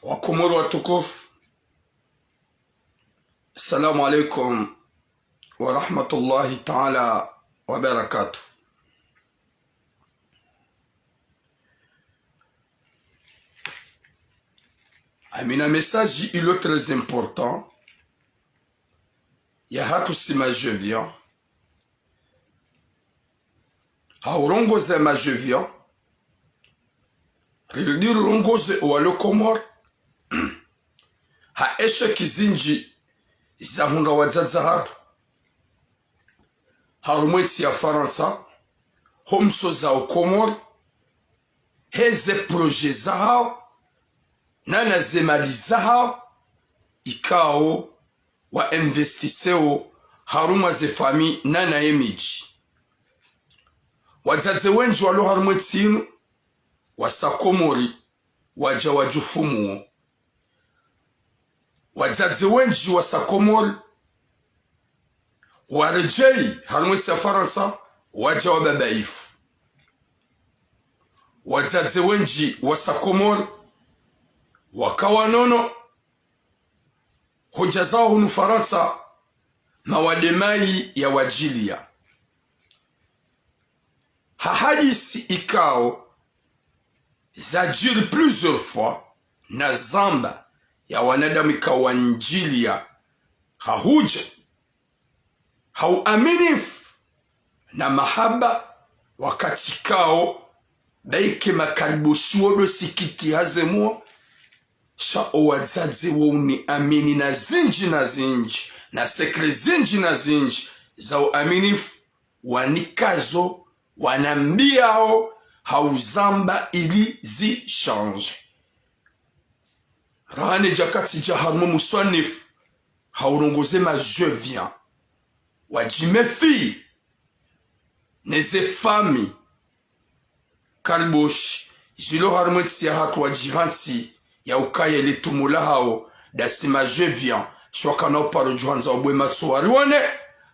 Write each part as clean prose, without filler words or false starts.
Wakomoro watukufu, assalamu alaikum wa rahmatullahi ta'ala wa barakatuh. Amina message il est très important. Ya hatu sima je viens. Haurongoze ma je viens. Rildir longoze walo Komor. Ha eshe kizinji zahunga wazaza hatu. Harumweti ya Faransa. Homso za Komor. Heze proje zahao. Nana zemali zahao. Ikao wa investiseo haruma ze fami nana emiji. Wazaze wenji walo harumwetinu. Wasakomori waja wajufumu. Wazaze wenji wasakomori warejei harumweti ya Faransa waja wababaifu. Wazaze wenji wasakomori wakawanono hoja zao hunu Faransa mawademai ya wajilia. Hahadisi ikao zajiri plusieurs fois na zamba ya wanadamu ikawanjilia hahuja hauaminifu na mahaba wakati kao baike makariboshuodo sikiti hazemua sha owazaze wauni amini na zinji na sekre zinji na zinji za uaminifu wanikazo wanambiao hauzamba ili zi change. Rahane jakati jaharmo muswanif haurongoze ma je viens. Wajime fi neze fami kalbosh jilo harmwetsi ya hatu wajihanti ya ukaye litumula hao dasima je viens. Shwakana uparo juhanza obwe matsuwari wane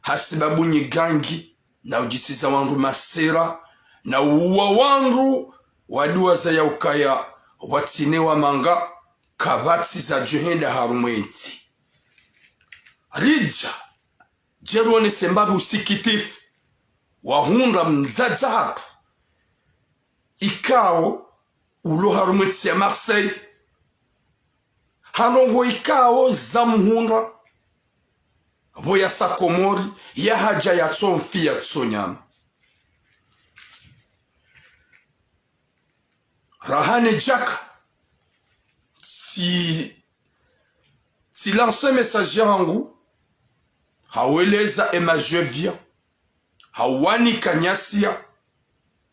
hasibabu nyigangi na ujisiza wangu masera na uwa wangu wadua za ya ukaya watine wa manga kabati za juhenda harumwenti. Rija jeruone sembabu usikitifu wahunda mzaza hapu ikao ulo harumwenti ya Marseille hanongo ikao za muhunda voya sakomori ya haja ya tsomfi ya tsonyama. Rahane Jaka si lance message yangu haweleza ema je viens hawani kanyasia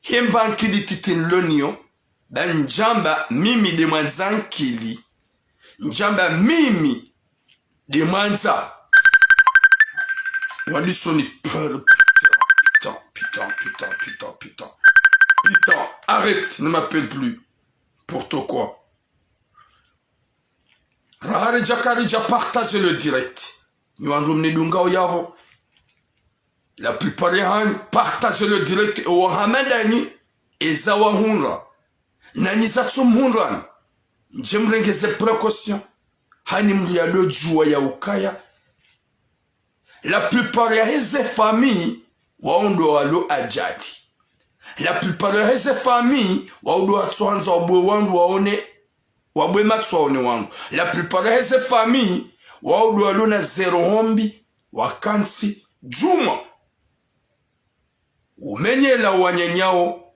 hembankili titinlonio banjamba mimi de mwanzankili njamba mimi de mwanza wadisoni putain arrête, ne m'appelle plus. Pour toi quoi? Rahare Jakari ja partage le direct. Nyuandumne dungao yabo. La plupart des partage le direct au Hamadani et Zawahunra. Nani zatsumhunran. Njemrengeze précaution. Hani mlialo jua ya ukaya. La plupart des familles waondo walo ajati. La plupart de ces familles waudo atwanza wabwe wangu waone wabwe matwaone wangu. La plupart de ces familles waudo alona zero hombi wakansi juma umenyela wanyanyao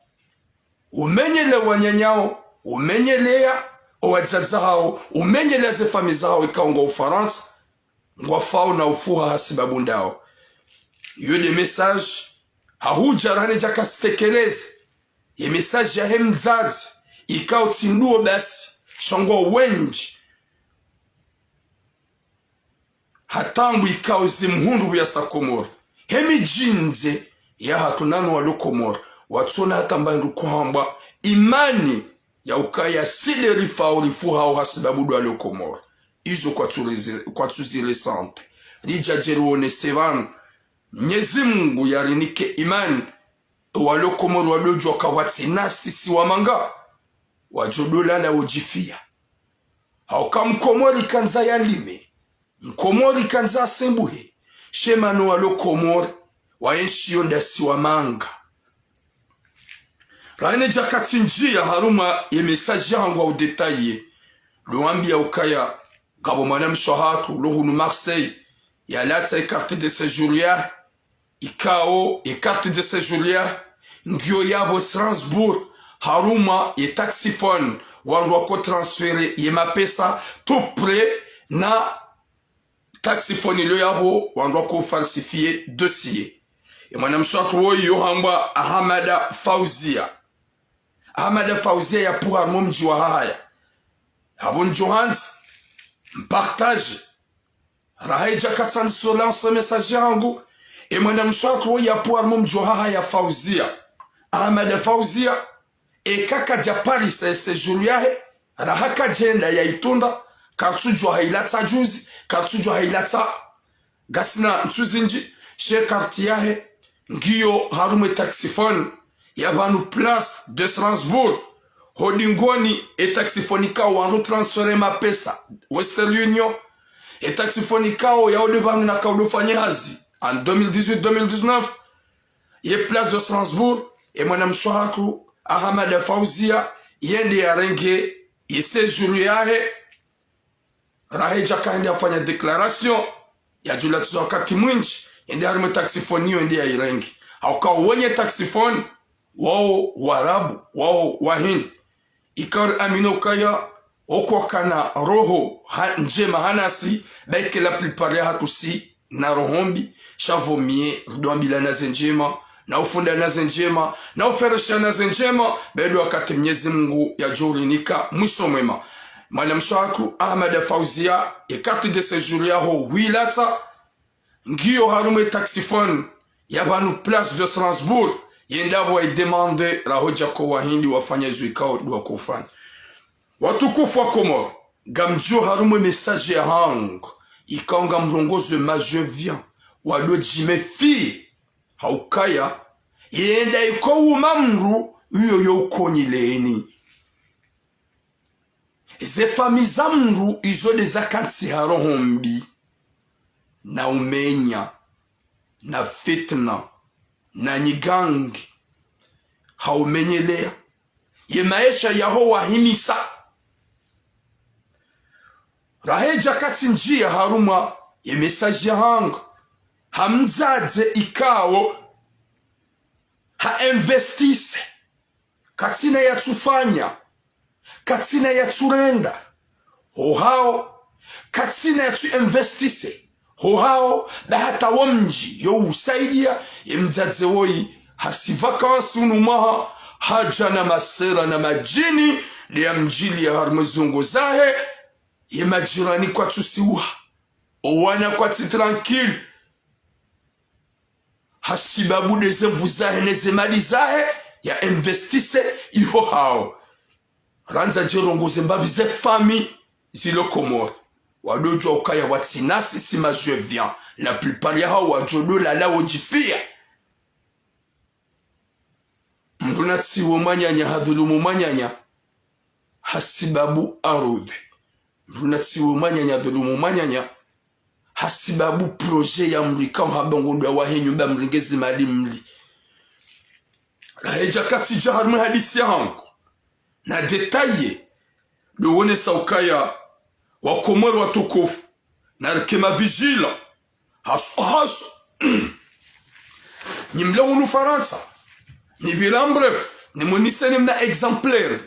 umenyelea owazaza hao umenyela ze familles zao ikaonga Ufaransa ngwafao na ufuha hasibabu ndao. Yo des messages hahuja Rahane Jaka stekeleze ye message ya hemzazi ikao tinduo basi shongo wenji hatangu ikao zimhundu ya sakomoro hemi jinze ya hatunano walo Komoro watsona hata mbandu kuhamba imani ya ukaya sile rifao rifuha au hasibabudu walo Komoro izo kwa tuzile sante rija jeruone sevanu Mwenyezi Mungu yarinike imani walo Komoro walojwa kawati nasi si wamanga wajodola na ujifia hauka mkomori kanza ya lime mkomori kanza sembuhe shemano walo komori waenshi yondasi wa manga raine jakati njia haruma ye message yangu au detaye luambia ukaya gabo mwana mshahatu lohunu Marseille ya latsa carte de séjour ya ikao e carte de séjour ya ngio yabo Strasbourg haruma ye taxiphone wandu wako transfere ye mapesa tout près na taxiphone ilo yabo wandu wako falsifier dossier e mwana mshahatu woyo hamba Ahmada Fauzia ya pour mom jiwa haya abon Johans partage rahaija katsan so lance message yangu e mwana mshatu ya pour mom jiwa haya Fauzia Ahmada Fauzia e kaka japari se Juliahe rahaka jenda ya itunda kartujwa hailatsa juzi kartujwa hailatsa gasina ntuzinji she kartiahe ngiyo harume taxiphone yabanu place de Strasbourg hodingoni et taxifonika wanu transfere mapesa Western Union et taxifonika ya odebangu na kaudofanye hazi en 2018-2019 ye place de Strasbourg et mwana mshahatu Ahmada Fauzia yende ya renge yese Juliahe raheja kaende afanya declaration ya julatizo wakati mwinchi yende harume taxifoni yende ya irengi hauka uwenye taxifoni wao warabu wao wahindi ikar amino kaya oko kana roho njema hanasi baike la plupart ya hatusi na rohombi shavomie rudwambila na zenjema na ufunda na zenjema na uferesha na zenjema bedo wakati Mwenyezi Mungu ya jurinika mwiso mwema mwana mshaku Ahmada Fauzia e carte de séjour yaho wilata ngiyo harume taxiphone yabanu place de Strasbourg yendabo wa demande la hoja kwa wahindi wafanya zuikao duwa kufanya watukufu wa Komoro gamjo harume message ya hangu ikaonga mrongozo maje vien wado jime fi haukaya yenda iko umamru uyo youkonyileni ze famiza mru izo de zakansi harohombi na umenya na fitna na nyigangi haumenyelea ye maisha yaho wahimisa raheja kati njia haruma ye message yangu hamzaze ikao ha investise katina ya tufanya katina ya turenda hohao katina ya tu investise hohao bahata wamji yo usaidia ye mzaze woi hasi vakansi unumaha haja na masera na majini ya mjili ya harmezungo zahe ye majirani kwa tusiuha owana kwa titranquil hasi babu deze mvuzahe neze mali zahe ya investise iho hao ranza jirongo zembabi ze fami zilo Komoro wadojo ukaya watinasi sima je viens la plupart ya hao wajodo la wojifia mrunatsi womanyanya hadulumu manyanya hasibabu arubi mrunatsi womanyanya hadulumu manyanya hasibabu projet ya mrika mhabongondo wa henyumba mringezi mali mli raheja kati jaharmu hadisi yangu na detaye duone saukaya wa Komoro watukufu na rikema vigila haso ni mlangu nu Faransa ni vilan bref ni moniseni mna exemplaire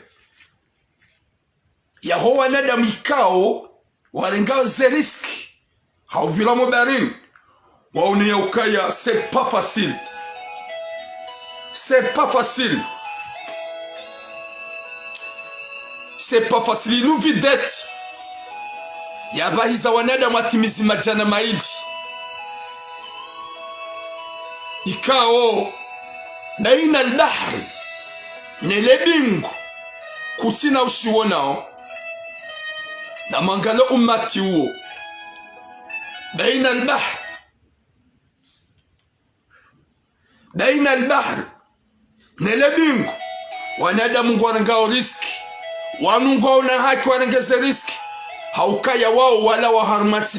ya hoa nada mikao warengao ze riski hau vila mobarin waone ya ukaya c'est pas facile c'est pas facile c'est pas facile nous vidette yabahiza wanada matimizi majana maili ikao baina al-bahri nelebingu kutina ushiwonao na mangalo umati huo baina al-bahri nelebingu wanada mungu warengao riski wanungu na haki warengeze riski haukaya wao wala waharmati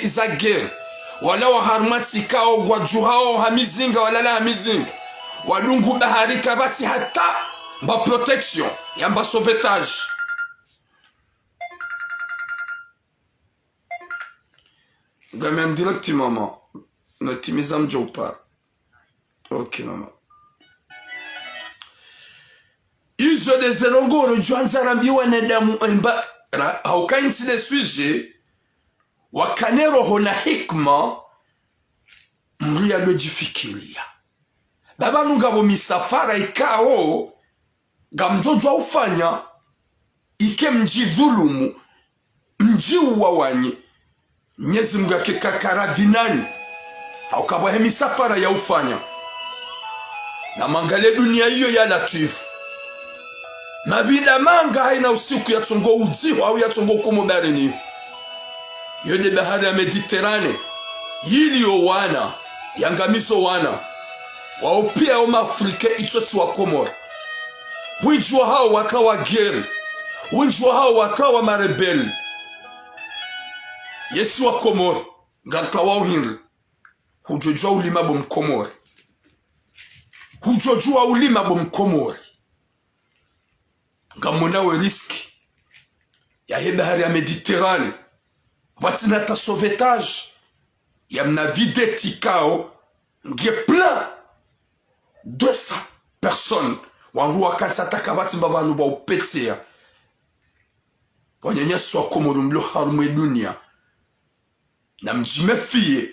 za gere wala waharmati kao gwajuhao hamizinga wala la hamizinga wadungu bahari kabati hata ba protection yamba sauvetage gamin direct maman notimiza mjopa ok maman izo de zelongoro juanza rambiwa na damu emba haukainti de sujet wakanero hona hikma mria lojifikiria baba nungabo misafara ikao gamjojwa ufanya ike mjidhulumu mjiuwa wanyi Mwenyezi Mungu akikakara dinani haukabwa he misafara ya ufanya na mangale dunia hiyo ya latifu mabida manga haina usiku ya tongo udziho au ya tongo kumo barini yode bahari ya Mediterane yili yo wana yangamiso wana waopia oma Afrika itoti wa Komoro wijua hao wakawa geri wijua hao wakawa marebeli Yesu wa Komoro ngata wa uhinri hujojua ulima bo mkomori hujojua ulima bo mkomori ngamona we riski ya he bahari ya Mediterane vatina ta sauvetage ya mna videti kao nge plein 200 personnes wangu wakati ataka vati mbabanu ba upetea wanyenyesu wa Komoro mlo harumwe dunia na mjimefie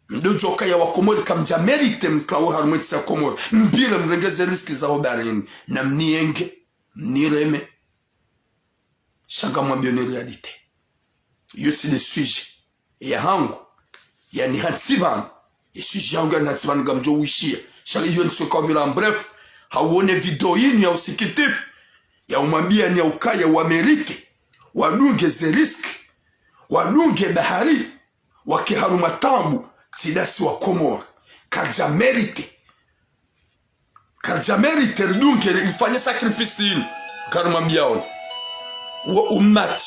mdojoka ya wakomori kamja merite mkawo harumwetisa Komoro mbire mrengeze riski za obarini na mnienge mnireme shanga mwambio realite yoti de sujet ya hangu ya ni hatsivan ya sujet yangu ya ni hatsivan gamjo wishia shanga hiyo nisokabila bref hauone video yini ya usikitif ya umambia ni ya ukaya wa merite wadunge ze riski wadunge bahari wakiharuma tambu sidasi wa Komoro karja merite rdunge ifanye sacrifice hili karuma biaoni wa umati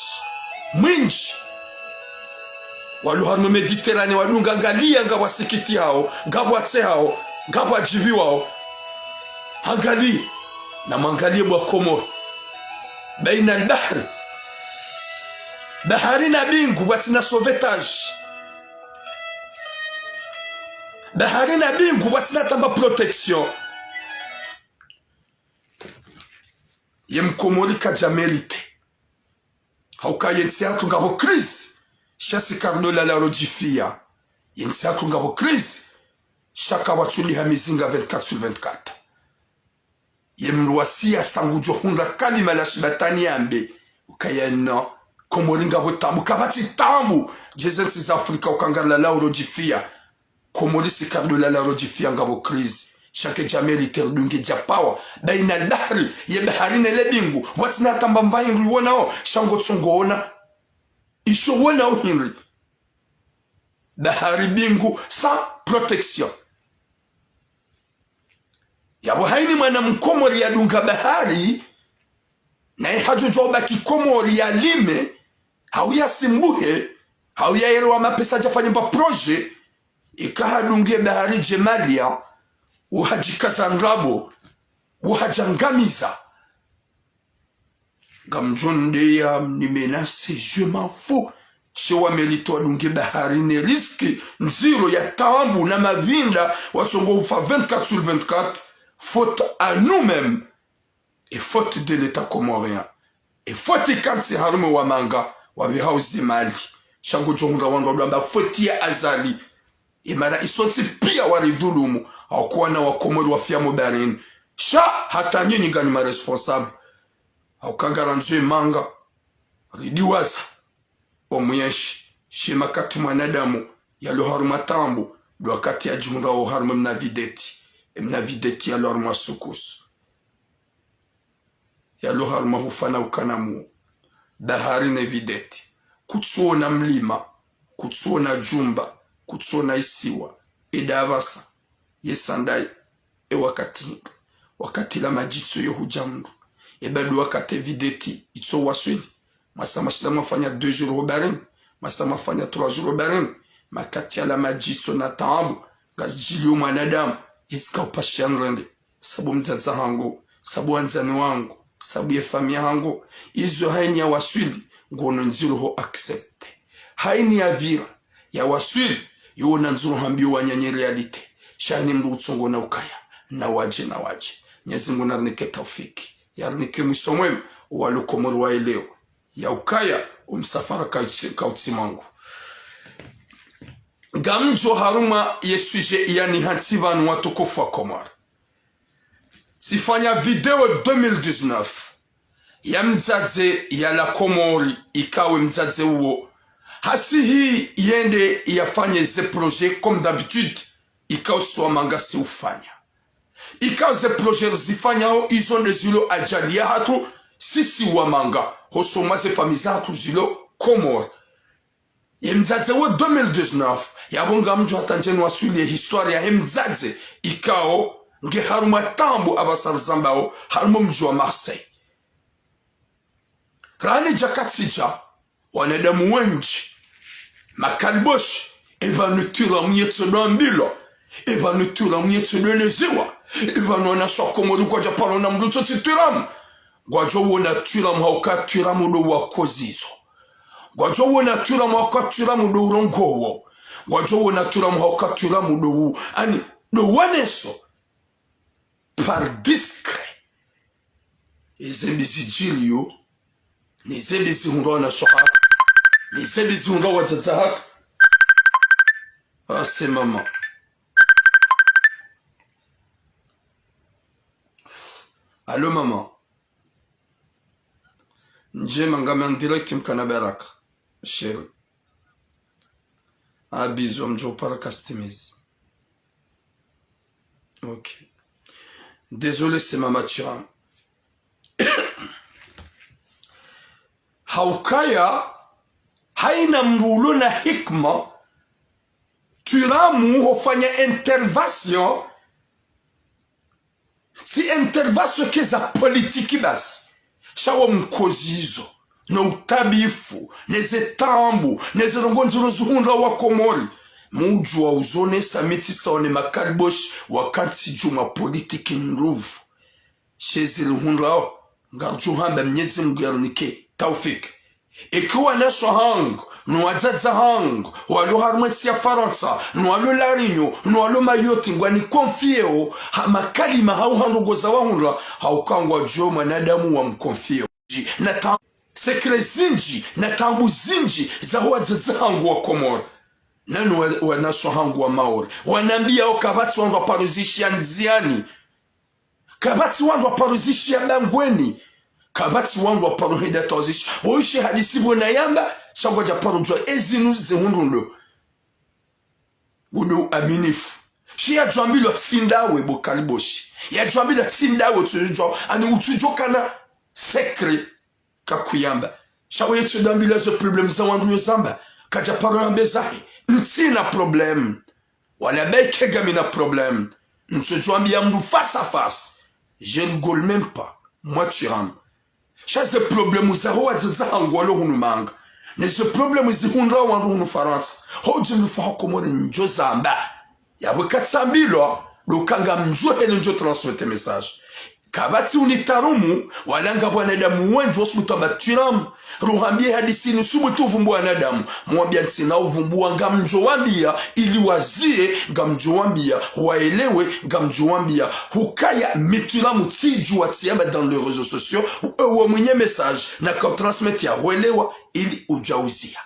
mwinji waluharuma Mediterane wadunga ngalia nga wasikiti hao nga watse hao nga wajivi wao angali na mangalie mwa Komoro baina al-bahri bahari na bingu watina sauvetage bahari na bingu watina tamba protection yemkomori kaja merite hauka yensiatu ngabo crise shasi kardola la rojifia yensiatu ngabo crise shaka watuli hamizinga 24/24 yemruasia sangujo hunda kalima la shibatani yambe ukayeno Komoringa botambu kabati tambu jezenti za Afrika ukangala la rojifia komorisi kardola la rojifia ngabo crise shake jameli terdunge japawa baina al-bahri ya baharina lebingu watina tambambaye ngwonao shango tsongoona ishowona uhinri bahari bingu sans protection yabo haini mwana mkomori ya dunga bahari na hajojoba kikomori ya lime hauya simbuhe hauya yerwa mapesa jafanye mba proje ikahadunge bahari Jemalia uhajikaza nrabo uhajangamiza gamjonde ya nimenase je m'en fous shewa melito adunge bahari ne riski nziro ya tambu na mavinda wasongo ufa 24/24 faute à nous-mêmes et faute de l'état comorien et faute kansi harume wa manga wa bihauzi mali shango jonga wanga wadamba faute ya azali imara isoti pia waridhulumu hawakuwa na wakomori wafiamo barini sha hata nyinyi ngani ma responsable haukangaranzwe manga ridiwaza omweshi shema kati mwanadamu yalo haruma tambu do wakati ya jumra o haruma mna videti yalo haruma sukusu yalo haruma hufana ukanamu bahari na videti kutsuona mlima kutsuona jumba kutsuona isiwa edavasa yesandai wakati la majitsu yo hujamdu ebadu wakati videti itso waswili masa mashida mafanya 2 jours barim masa mafanya 3 jours barim makati ya la majiso na taabu gazijili mwanadamu iska upashian rende sabu mzaza hangu sabu anzani wangu sabu ye familia hangu izo haini ya waswili ngono nzilu ho accepte haini ya vira ya waswili yona nzulu hambiyo wanyanye realite shani mdu utsongo na ukaya na waje Mwenyezi Mungu narnike taufiki yarnike mwisomwemu walukomoro wa eleo ya ukaya umsafara kautimangu gamjo haruma yesuje yani hantivanu watukufu wa Komoro sifanya video 2019 ya mzaze ya la Komori ikawe mzaze uo hasi hii yende yafanye ze projet comme d'habitude ikaw swa mangasi ufanya ikaw ze projet zifanya ho izonde zilo ajalia hatu sisi wa manga hosoma ze famiza hatu zilo Komoro mzaze wo 2019 yabonga mjo hatanjeni wasuli ya historia ya mzaze ikaw nge haruma tambu abasarzambao haruma mjo wa Marseille rani jakatija wanadamu wenji makalibosh evanutura mnyetsono mbilo evanutura mnyetsono neziwa evanona sokomodu kwa japano na mluto tituram gwajo wona turam hauka turam do wakozizo gwajo wona turam hauka turam do rongowo gwajo wona turam hauka turam do ani do waneso par discret ezembizijilio nizembizi hundona soha nizembizi hundona watataha ah c'est maman allô maman nje mangama direct mkana baraka chérie ah bisous mjo para customize ok désolé c'est maman Turam haukaya haina mbulo na hikma Turamu hofanya intervention si intervention keza politiki basi shawa mkozizo na utabifu nezetambu nezerongonziro zuhunda wa Komori muju wa uzone samiti saone makaribosh wakati juma politiki nruvu shezili hundra ngajuhamba Mwenyezi Mungu yarunike taufik ikiwa nasho hangu nuwazaza hangu walo harumwetsi ya Faransa nuwalo larinyo nuwalo mayoti ngwani konfieo makalima hau handugoza wahundra haukangwa jo mwanadamu wa mkonfieo na sekre zinji na tambu zinji za wazaza hangu wa Komoro nanu wanasho hangu wa Maori wanambia okabati wandu wa paruzishi ya nziani kabati wandu wa paruzishi ya bangweni kabati wandu wa paruhida tazishi oishi hadisi bona yamba shangwa japaro jwa ezinu zehundundo udo aminifu shi ya jwambilo tsindawe bokaliboshi ya jwambilo tsindawe tujwa ani utujokana sekre kakuyamba shawe yetu dambilo zo problem za wandu yozamba kajaparo ambezahi ntina problem wala beke gamina problem ntujwambia mdu face à face je rigole même pas moi Turam chaque problème zaro wazaza angwalo hunumanga ne ce problème zihundra wandu hunu Faransa hoje mfa Komori njo zamba yabwe katsambilo lokanga mjo hele njo transmettre message kabati unitarumu walanga bwanadamu wengi wasubutamba Turam ruhambie hadisi nusubutu vumbu wanadamu mwambia ntina uvumbu ngamjo wambia ili wazie ngamjo wambia waelewe ngamjo wambia hukaya mitulamu tiju watiamba dans les réseaux sociaux uwe mwenye message na ka transmettre ya huelewa ili ujauzia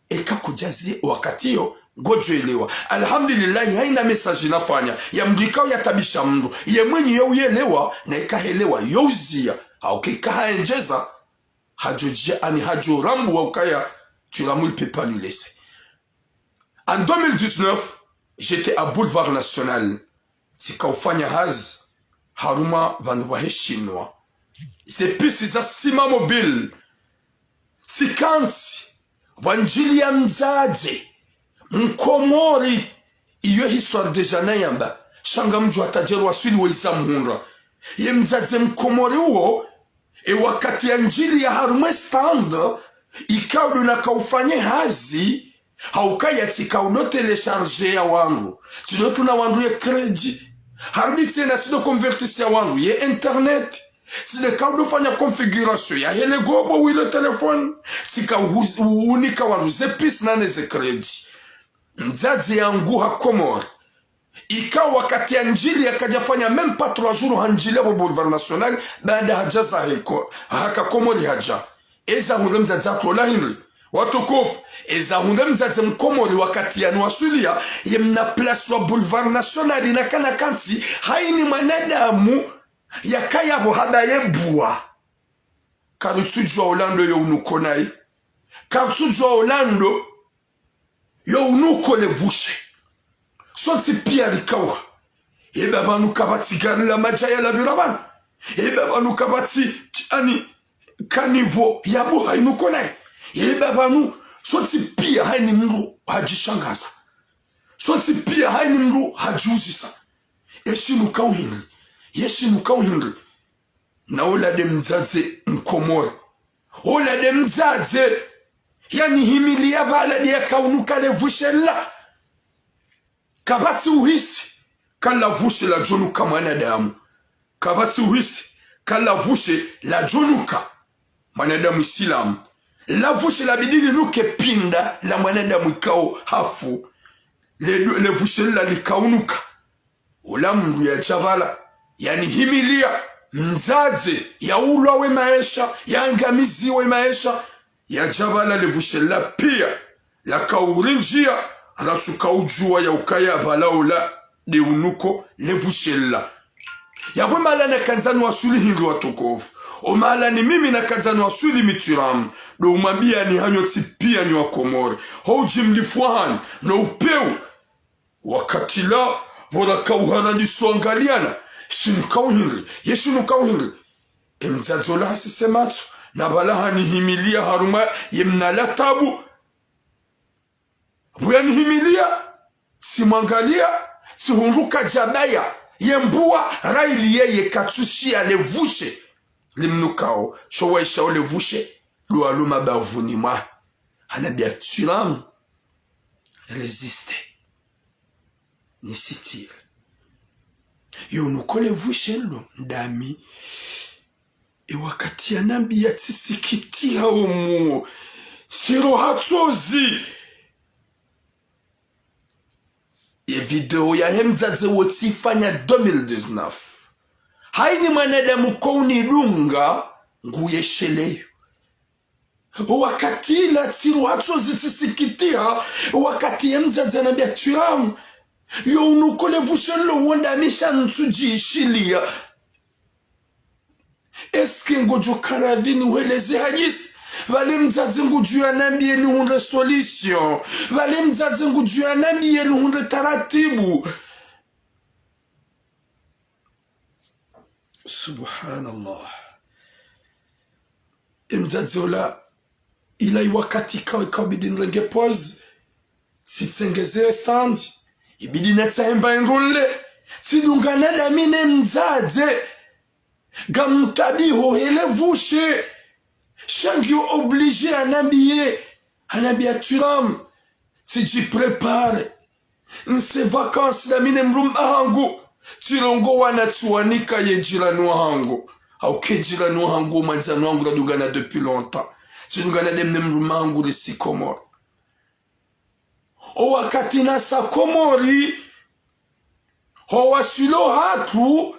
eka kujazie wakati yo gojo elewa alhamdulillah haina message nafanya ya mdikao ya tabisha mndu ye mwenye yo uelewa na ikahelewa youzia au kikaenjeza hajojia ani hajo rambu wa ukaya Turam il peut pas lui laisser. En 2019 j'étais à Boulevard National sikaufanya haz haruma vandu wa heshimwa zepisi za sima mobile sikanti wanjili ya mzaze Mkomori iyo histoire deja nayamba shanga mju atajeru wasili wa isa muhundra ye mzaze Mkomori uo wakati ya njili ya harume stand ikaudo na kaufanye hazi haukaya tikaudo telecharge ya wangu sido tuna wangu ye credit hardi tena sido convertisi ya wangu ye internet side kaudo fanya configuration ya hele gobo wile telefone sika unika wangu ze pis na ne ze credit mzazi yangu hakomor ikawa wakati ya njili akajafanya même pas 3 jours hanjili wa boulevard national baada hajaza hiko haka komori haja eza hunde mzazi atola hinri watukufu eza hunde mzazi mkomori wakati ya nuasulia yemna place wa boulevard national inakana kansi haini mwanadamu yakayabo hada yebua karutujwa Orlando yo unukonai karutujwa Orlando yo unuko levushe soti pia likawa ebe banu kabati gari la majaya la birabana ebe banu kabati ani kanivo yabo hainuko nae ebe banu soti pia haini mru hajishangaza soti pia haini mru hajiuzisa yeshinu kauhindri na ola de mzaze mkomori ola de mzaze yani himilia bala dia kaunuka levushela kabati uhisi kala vushe la jonuka mwanadamu kabati uhisi kala vushe la jonuka mwanadamu Islam la vushe la bidili nuke pinda la mwanadamu ikao hafu le vushe la likaunuka ula mndu ya jabala yani himilia mzaze ya ulwa we maisha ya angamizi we maisha ya jabala le vushe la pia la kaurinjia alatsuka ujua ya ukaya balaola de unuko levushella yabwe mala na kanzani wasuli hindu watukofu o mala ni mimi na kanzani wasuli mituram do umambia ni hanyo tipia ni wakomori hoji mlifuahani na upeu wakati la vola kauhana ni suangaliana yeshinu kauhindri emzazola hasisematu na balaha ni himilia haruma yemnala tabu buyanihimilia simwangalia sihunduka jabaya yembua raili yeye katsushia levushe limnukao showaisha levushe lualuma bavuni mwa hanabia tulam resiste ni sitir yunuko levushe lo ndami wakati ya nambi ya tisikiti haumu siro hatsozi ye video ya hemzaze wotifanya 2019 haini mwanadamu kouni dunga nguye sheleyo wakati ila tiru hatso zitisikitia wakati hemzaze nabia tuiramu yo unukole vushelo wanda misha ntuji ishilia eske ngojo karavini weleze hajisi vale mzazi nguju ya nambie ni hunde solution vale mzazi nguju ya nambie ni hunde taratibu subhanallah mzazi ola ila iwakati kao bidi nrenge pause sitengeze stand ibidi netsaemba enrule sidungana na mine mzazi gamtabiho hele vushe Changio obligé à n'habiller turam si tu prépares ces vacances la mine mrum ahangu tirongo wana tuanika ye jirani wangu au ke jirani wangu manzano wangu radungana depuis longtemps tidungana demne mrum ahangu de sikomor o wakati na sakomori ho wasilo hatu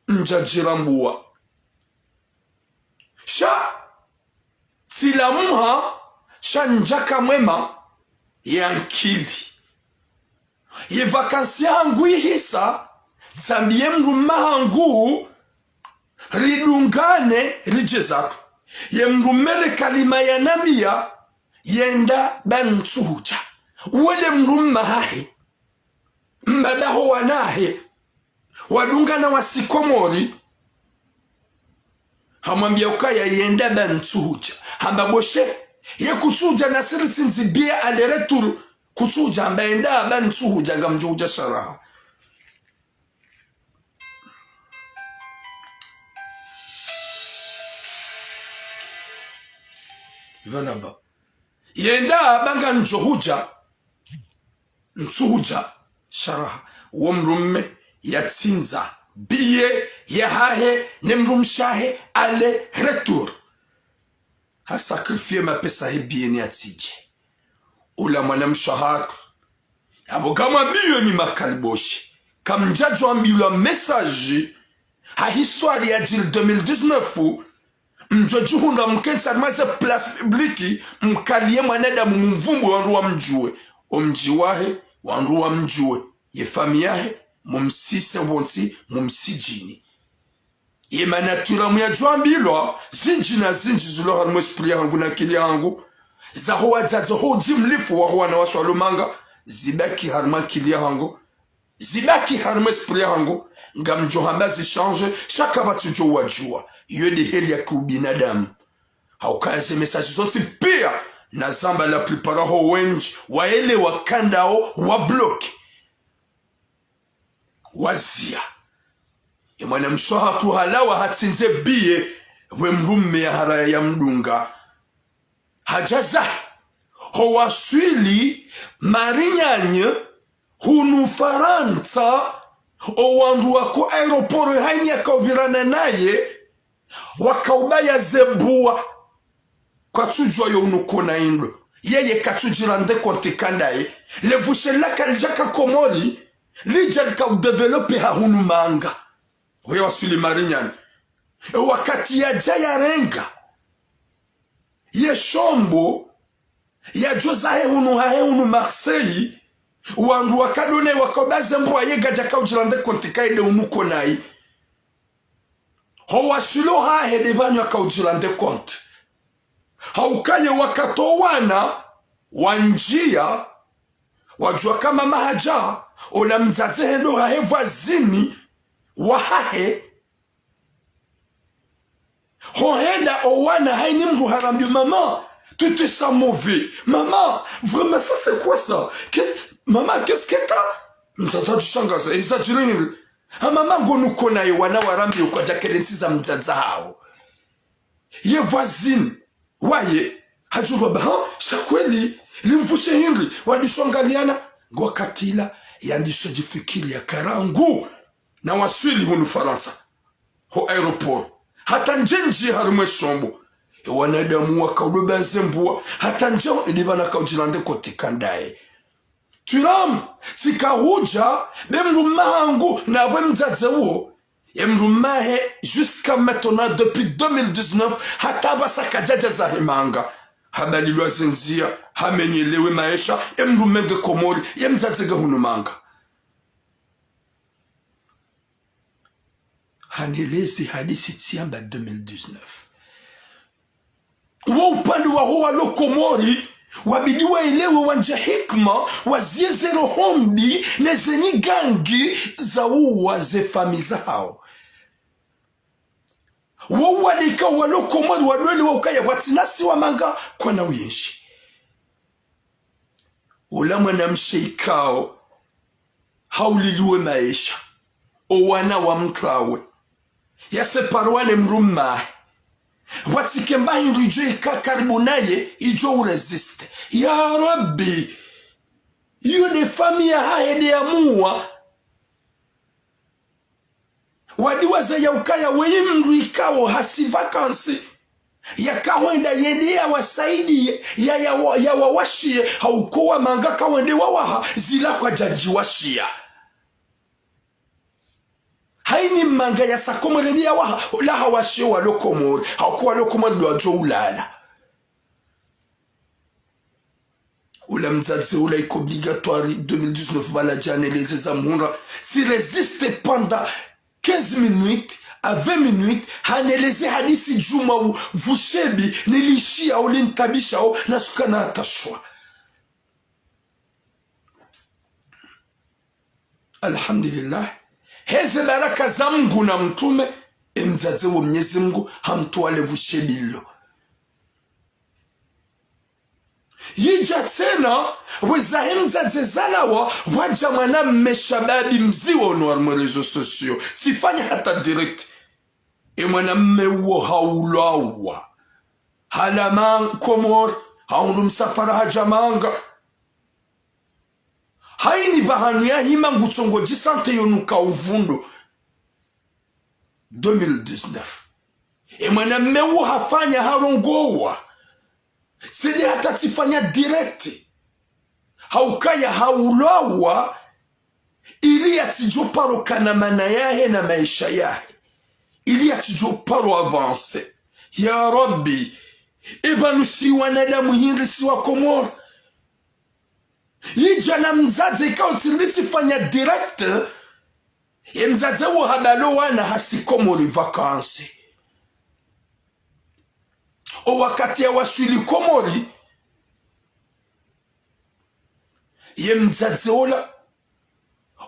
njajirambua sha silamuha shanjaka mwema yankili ye vakansi yangu ihisa tsambie mruma hangu ridungane rijezaku ye mrumele kalima ya nabia yenda bantuja wele mruma hahe mbadaho wanahe wadungana wasikomori hamwambia ukaya yenda bantuja hamba boshe ye kutuja na siriti nzibia aleretur kutuja hamba yenda bantuja gamjuja sharaha Voilà ba. Yenda banga njohuja. Nsuhuja. Sharaha. Womrumme yatsinza. Biye yahahe nemrumshahe ale retour. Ha sacrifié ma pesa he biye ni atije. Ula mwana mshahara. Abo kama biyo ni makaliboshi. Kamjajo ambiula message. Ha histoire ya jil 2019 mjojuhunda mkensa maze place publiki mkalie mwanada mumvumbu wanruwa mjue. Omjiwahe wanruwa mjue. Ye famiyahe mumsise wonsi mumsijini. Ye manatura muyajwambilwa zinji na zinji zulo harmo esprit yangu na kili yangu. Zaho wajazo ho jimlifu wahuwa na washo alumanga. Zibaki harma kili yangu. Zibaki harma esprit yangu. Nga mjohamba zichange. Shaka batujo wajua. Yode heli ya kubinadamu. Haukaze mesaji zonsi pia. Na zamba la plupara ho wenji. Waele wakandao wabloki. Wazia. Mwana mshoha kuhalawa hatsinze biye. We mrumme ya haraya ya mdunga. Hajaza. Ho waswili marinyanye. Hunu Faransa. O wandu wako aeroporo haini ya kauvirana naye. Wakaubaya zebua. Kwa tujua yo unukona indo. Yeye katujirande konti kandaye. Levushe laka ljaka komori. Lijal ka udevelope hahunu manga. Wewa wasuli marinyani. Wakati ya jaya renga. Ye shombo. Ya jozahe hunu Marseille. Wandu wakadone wakabaze mbwa yega jaka ujilande kontika ide unuko nai. Hawasulo hahe debanyo waka ujilande konti. Haukaye wakatowana wanjia. Wajua kama mahaja. Ona mzaze hendo hahe vazini. Wahahe. Hohenda owana haini mru harambi mama. Tu te sens mauvais. Maman, vraiment ça c'est quoi ça? Maman, qu'est-ce que t'as? Mzaza jishangaza, iza jirini. Mama ngonu kona ye wana warambi ukwa jakelensi za mzaza hao. Ye voisine. Waye. Hajua baba, shakweli. Limfushe hindri. Wadisongaliana. Gwa katila. Yandiswa jifikili ya karangu. Na waswili hunu Faransa. Ho aeroport. Hata njenji harume shombo. Wanadamu wakaudoba zembua. Hata njao edibana kaujilande kote kandaye. Turam, sika huja, bemrumahangu na wemzaze uo. Yemrumahe, jusqu'à maintenant, depuis 2019, hata basa kajaja za himanga. Habalilu azenzia, hamenyelewe maisha, yemrumenge komori, yemzaze ga hunumanga. Hanelezi hadisi tiamba 2019. Wa upande wa huwa lokomori, wabidiwa ilewe wanja hikma, wazieze rohombi, nezeni gangi za uwa ze famiza hao. Wa uwadika wa lokomori wadweli wa ukaya watinasi wa manga kwa na uyenshi. Ulama na msheikao, hauliliwe maisha, owana wa mklawe, yaseparwane mrumahe. Watike mbahindu ijo ikakaribu naye ijo uresiste. Ya Rabbi, yune familia haede ya muwa. Wadiwaza ya ukaya weimru ikawo hasi vakansi. Ya kawenda yende ya wasaidi ya wawashie. Haukowa manga kawende wawaha zila kwa jaji washia. Haini manga ya sakomoreni ya waha. La hawashie wa lokomori. Haukuwa lokomori do ajo ulala. Ula mzazi ula iko obligatoire 2019 baladjane les ezamhunra. Si résiste pendant 15 minutes à 20 minutes. Haneleze hadisi juma u vushebi nilishia ulintabisha o nasukana atashwa. Alhamdulillah. Heze baraka za Mungu na mtume mzazi wa Mwenyezi Mungu hamtuale vushebilo. Yija tena wezahe mzazi zalawa waja mwana mmeshababi mziwa unuwa mwerezo sosio. Sifanya hata direct. Mwana mme uo haulawa. halaman komor haundu msafara hajamanga haini bahanu ya hima ngutsongo jisante yonuka uvundo 2019 mwana mewu hafanya harongowa sidi hata tifanya direkti haukaya haulawa ili atijoparo kanamana yahe na maisha yahe ili atijoparo avance ya Rabbi ebanu si wanadamu hindi si wa Komoro hijana mzaze ikaw tinditi fanya direct mzaze wo habalo wana hasi Komori vakansi o wakati ya wasuli Komori mzaze ola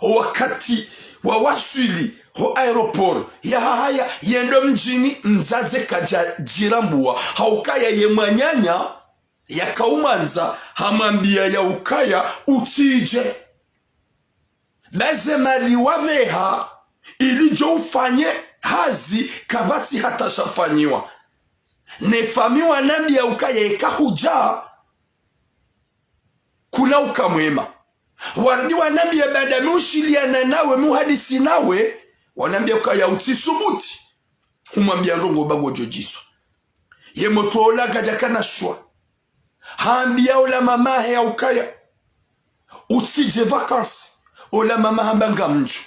o wakati wa wasuli ho aeroport ya haya yendo mjini mzaze kaja jirambua haukaya yemanyanya ya kaumanza hamambia ya ukaya utije bazemali waveha ilijo ufanye hazi kabati hata shafanyiwa nefamiwa nambi ya ukaya ikahuja kuna ukamwema wardi wanambi ya badami ushiliana nawe muhadisi nawe wanambia ukaya utisubuti umambia ndongo bago jojiso ye motola gajakana shwa hambia ola mama ya ukaya utije vakansi ola mama hambanga mju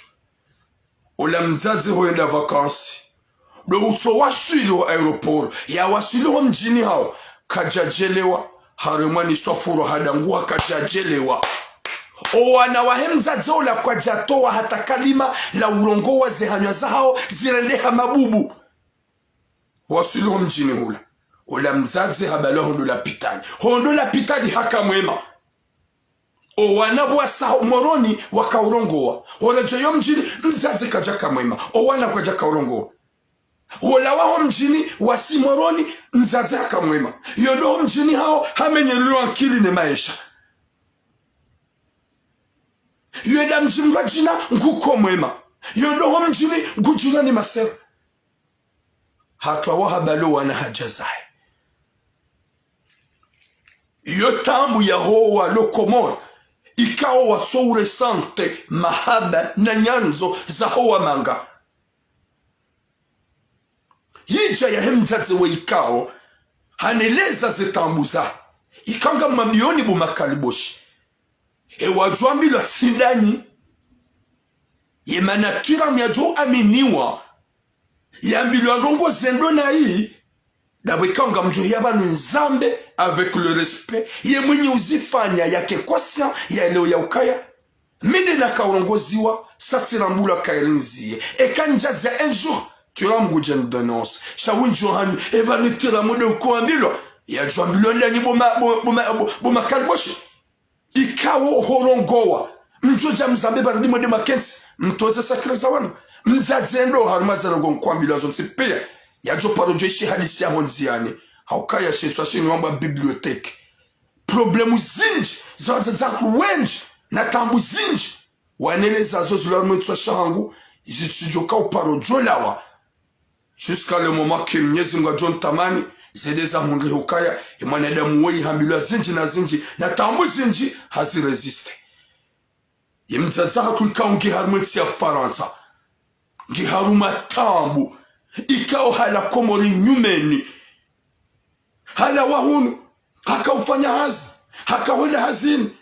ola mzazi hoenda vakansi do uto wasili wa aeroport ya wasili wa mjini hao kajajelewa haremani swafuro hadangua kajajelewa owana wahemzazi ola kwa jatoa hata kalima la urongo wa zehanywa zao zirendeha mabubu wasili wa mjini hula ola mzazi habalo hondo la pitani haka mwema o wanabwa sa moroni wakaurongoa ola joyo mjini mzazi kajaka mwema o wana kwa jaka urongoa ola waho mjini wasi moroni mzazi haka mwema yodo mjini hao hamenyelua akili ne maisha yoda mjini kwa jina nguko mwema yodo mjini ngujina ni masera hatwa wahabalo wana hajazae yotambu ya hoa lokomor ikao watsoure sante mahaba na nyanzo za hoa manga hija ya hemzaze we ikao haneleza zetambuza ikanga mamioni bumakaliboshi wajwambi la sindani yemanatura miajo aminiwa yambilo andongo zendo na hii dabwekanga mjo yabanu nzambe avec le respect ye mwenye uzifanya yake conscient ya leo ya ukaya mide na kaurongoziwa satsirambula kairinzie ekanjaza un jour turamgu jendonance shawinjo hani ebanu tira mode ukoambilo ya jwambilo ndani boma kalboshi ikawo horongowa mjoja mzambe baradi mode makensi mtoze sakreza wana mzadzendo harumazana gonkwambilo zontsipia yajo parojeshi hadisi ya honziane haukaya shetwa shini wamba biblioteki problemu zinji za kuwenji na tambu zinji waneleza zozu la rumetswa shahangu izitujoka uparojolawa jusqu'à le moment que mnyezi mga John Tamani zedeza hundri hukaya mwanadamu wei hambilwa zinji na tambu zinji haziresiste yemzazaha kulika ngiharumwetsi ya Faransa ngiharuma tambu ikao hala Komori nyumeni hala wahunu haka ufanya hazi haka wenda hazini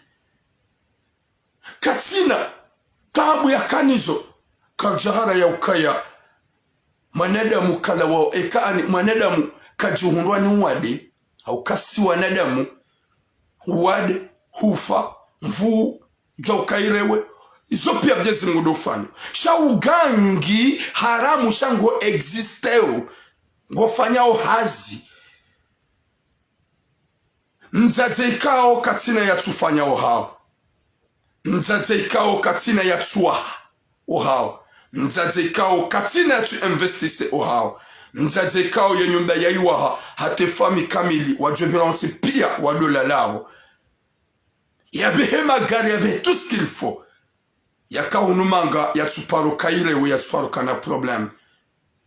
katsina tabu ya kanizo karjahara ya ukaya manadamu kala wao ekaani manadamu kajuhundwa ni uwade au kasi wanadamu uwade hufa mvuu jokairewe izo pia bjezi ngudofanya shaugangi haramu shango existeo ngofanyao hazi mzaze ikao katina ya tufanyao hao mzaze ikao katina ya tuwa uhao mzaze ikao katina ya tu investise uhao mzaze ikao ya nyumba ya iwaha hate fami kamili wajoberansi pia wadola lao yabehe magari yabehe tout ce qu'il faut yaka unumanga ya tuparo kairewe ya tuparo kana problem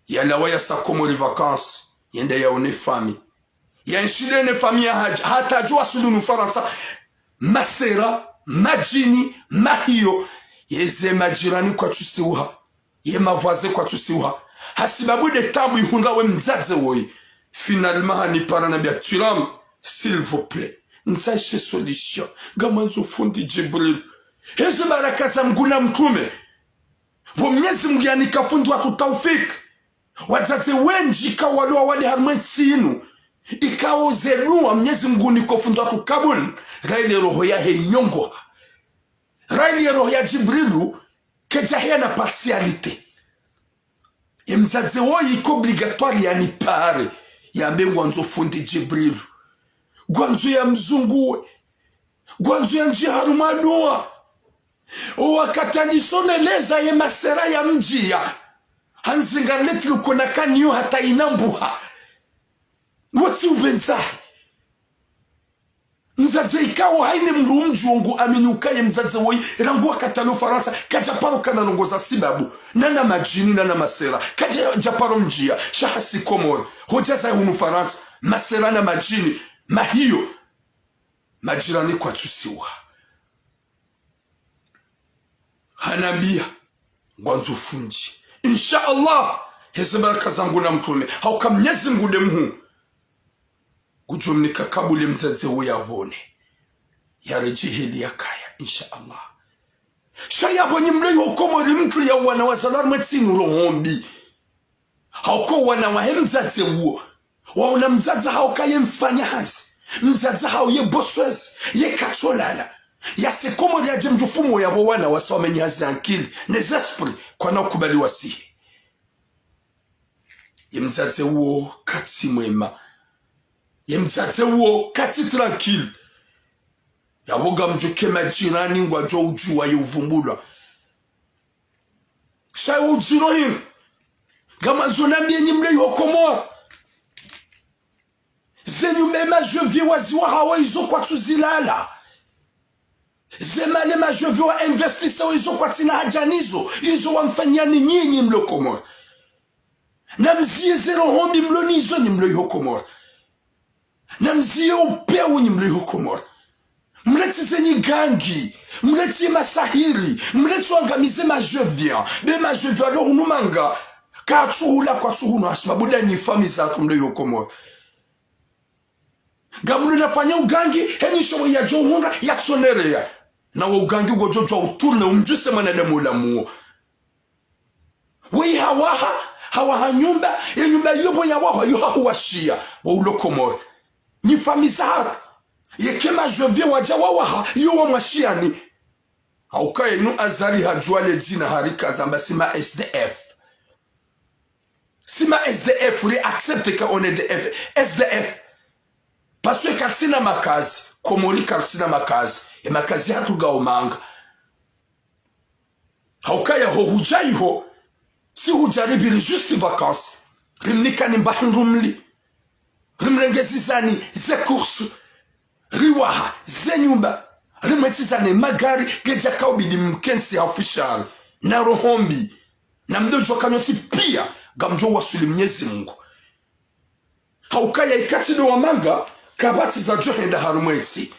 ya lawa ya sa Komori vacances yenda ya one fami ya nshilene famia haja hata jua sulunu Faransa masera majini mahio yeze majirani kwa tusiuha ye mavaze kwa tusiuha hasibabu de tabu ihunda we mzaze woi finalement hani para na biaturam s'il vous plaît ntaishe solution gamanzo fundi Jibril heze baraka za mguna mtume bo Mwenyezi Mungu yanikafundi watu taufik wazaze wenji kawalua wali harmetsinu ikawo zelua Mwenyezi Mungu nikofundi watu kabul raile roho ya henyongo raile roho ya Jibrilu kejahia na partialite mzaze woi iko obligatoire yani pare yambe ngwanzo fundi Jibrilu gwanzo ya mzunguwe gwanzo ya njiharumadua wakatanisoneleza ye masera ya mjia hanzingarleti lukona kaniyo hata inambuha wati ubenza mzaze ikawo haine mjungu aminukaye mzaze woi rangu wakatano Faransa kajaparo kananongoza sibabu nana majini nana masera kajaparo mjia shahasi Komoro hojaza hunu Faransa masera na majini mahiyo majirani kwa tusiwa hanambia ngwanzo funji insha Allah heze baraka zangu na mtume hauka Mwenyezi Mungu demhu gujumnika kabule mzaze uyabone yarejeheli yakaya insha Allah shaya bonye mle yokomori mtu ya wana wazalar mwetsinu rohombi hauko wana wa mzaze uo waona mzaze hauka ye mfanya hasi mzaze hau ye boswezi ye katolala ya se komori ya jemjufumo ya wana wasome nyazi ankili les esprits kwa na kubali wasihi ye mzaze uo katsi mwema ye mzaze uo katsi tranquille yaboga mjuke majirani ngwajo ujua ye uvumbulwa shayo uzino hino gama zonambie nyimle yokomoa zenyu mema jevye waziwa hawa izo kwa tuzilala zemane majevye wa investisa izo kwa tina hajanizo izo wamfanyani nyinyi mlo Komoro na mzie zero hombi mlo nizo ni mlo yokomoro na mzie upeu ni mlo yokomoro mleti zenyi gangi mleti masahiri mleti wangamize majevye be majevye alo unumanga katsuhula kwa tsuhuna asibabuda nyifami zatu mlo yokomoro gamulu nafanya ugangi heni showo ya johunga ya tsonerea na ugangi gojojo uturne umjuse manadamu la muo wei hawa nyumba ya nyumba yobo ya wawa yo hawashia wa ulokomo ni famisa yekema jovye waja wawa yo wa mashiani haukaye nu azali hajua le zina harika zamba sima SDF uri accepte ka on est SDF parce que katsina makazi komori katsina makazi e makazi hatuga omanga haukaya ho hujaiho si hujaribiri juste vacances rimnika nimbahin rumli rimrengezizani ze course riwaha ze nyumba rimetizane magari geja kaubidi mkensi official na rohombi na mdojo kanyoti pia gamjo wasuli Mwenyezi Mungu haukaya ikati do wamanga kabati za johenda harumweti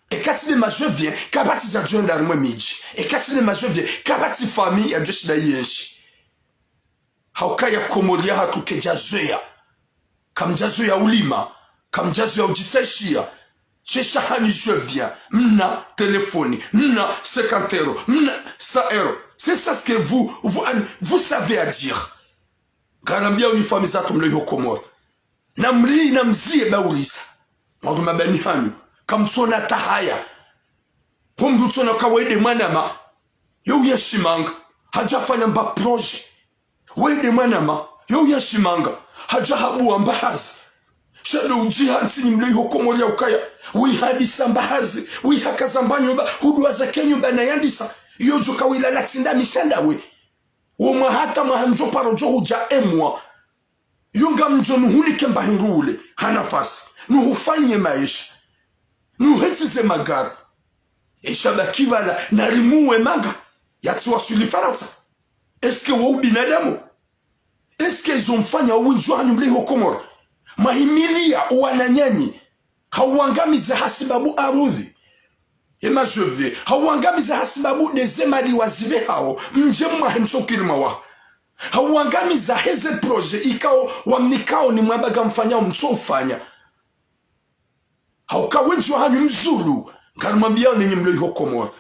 ekati de majevien kabati za johenda harumwe miji ekati de majevien kabati famille ya joshida yeshi haukaya komoria hatukejazoya kamjazoya ulima kamjazoya ujiteshia chesha hani jevien mna téléphone mna 50 euros mna 100 euros c'est ça ce que vous savez à dire garambia unifami za tumle yokomoro na mri na mzie baulisa mwangu mabani hanyu kamtsona tahaya kumdutsona kawede mwanama yo yeshimanga hajafanya mba projet wede mwanama yo yeshimanga hajahabu ambahazi shado ujihansi ni mle yokomoro ya ukaya wihadisa mbahazi wihakazambanyo hudwa za kenyumba na yandisa yojo kawila latsinda mishandawe woma hata mahanjo parojo huja emwa yunga mjo nuhunike mbahindule hanafasi nuhufanye maisha nuhetize magari eshabakibala narimuwe manga yatiwa suli Faransa eske wau binadamu eske izomfanya uwinjwa hanyu mle Komoro mahimilia wananyanyi hauangamize hasibabu arudhi ema jovye hauangamize hasibabu dezemali wazive hao mjemwa hemsokilima wa hauangamiza heze proje ikao wamnikao ni mwabaga mfanya mtofanya haukawenjwa hanyu mzulu garimambiao ni nyimlo iho Komoro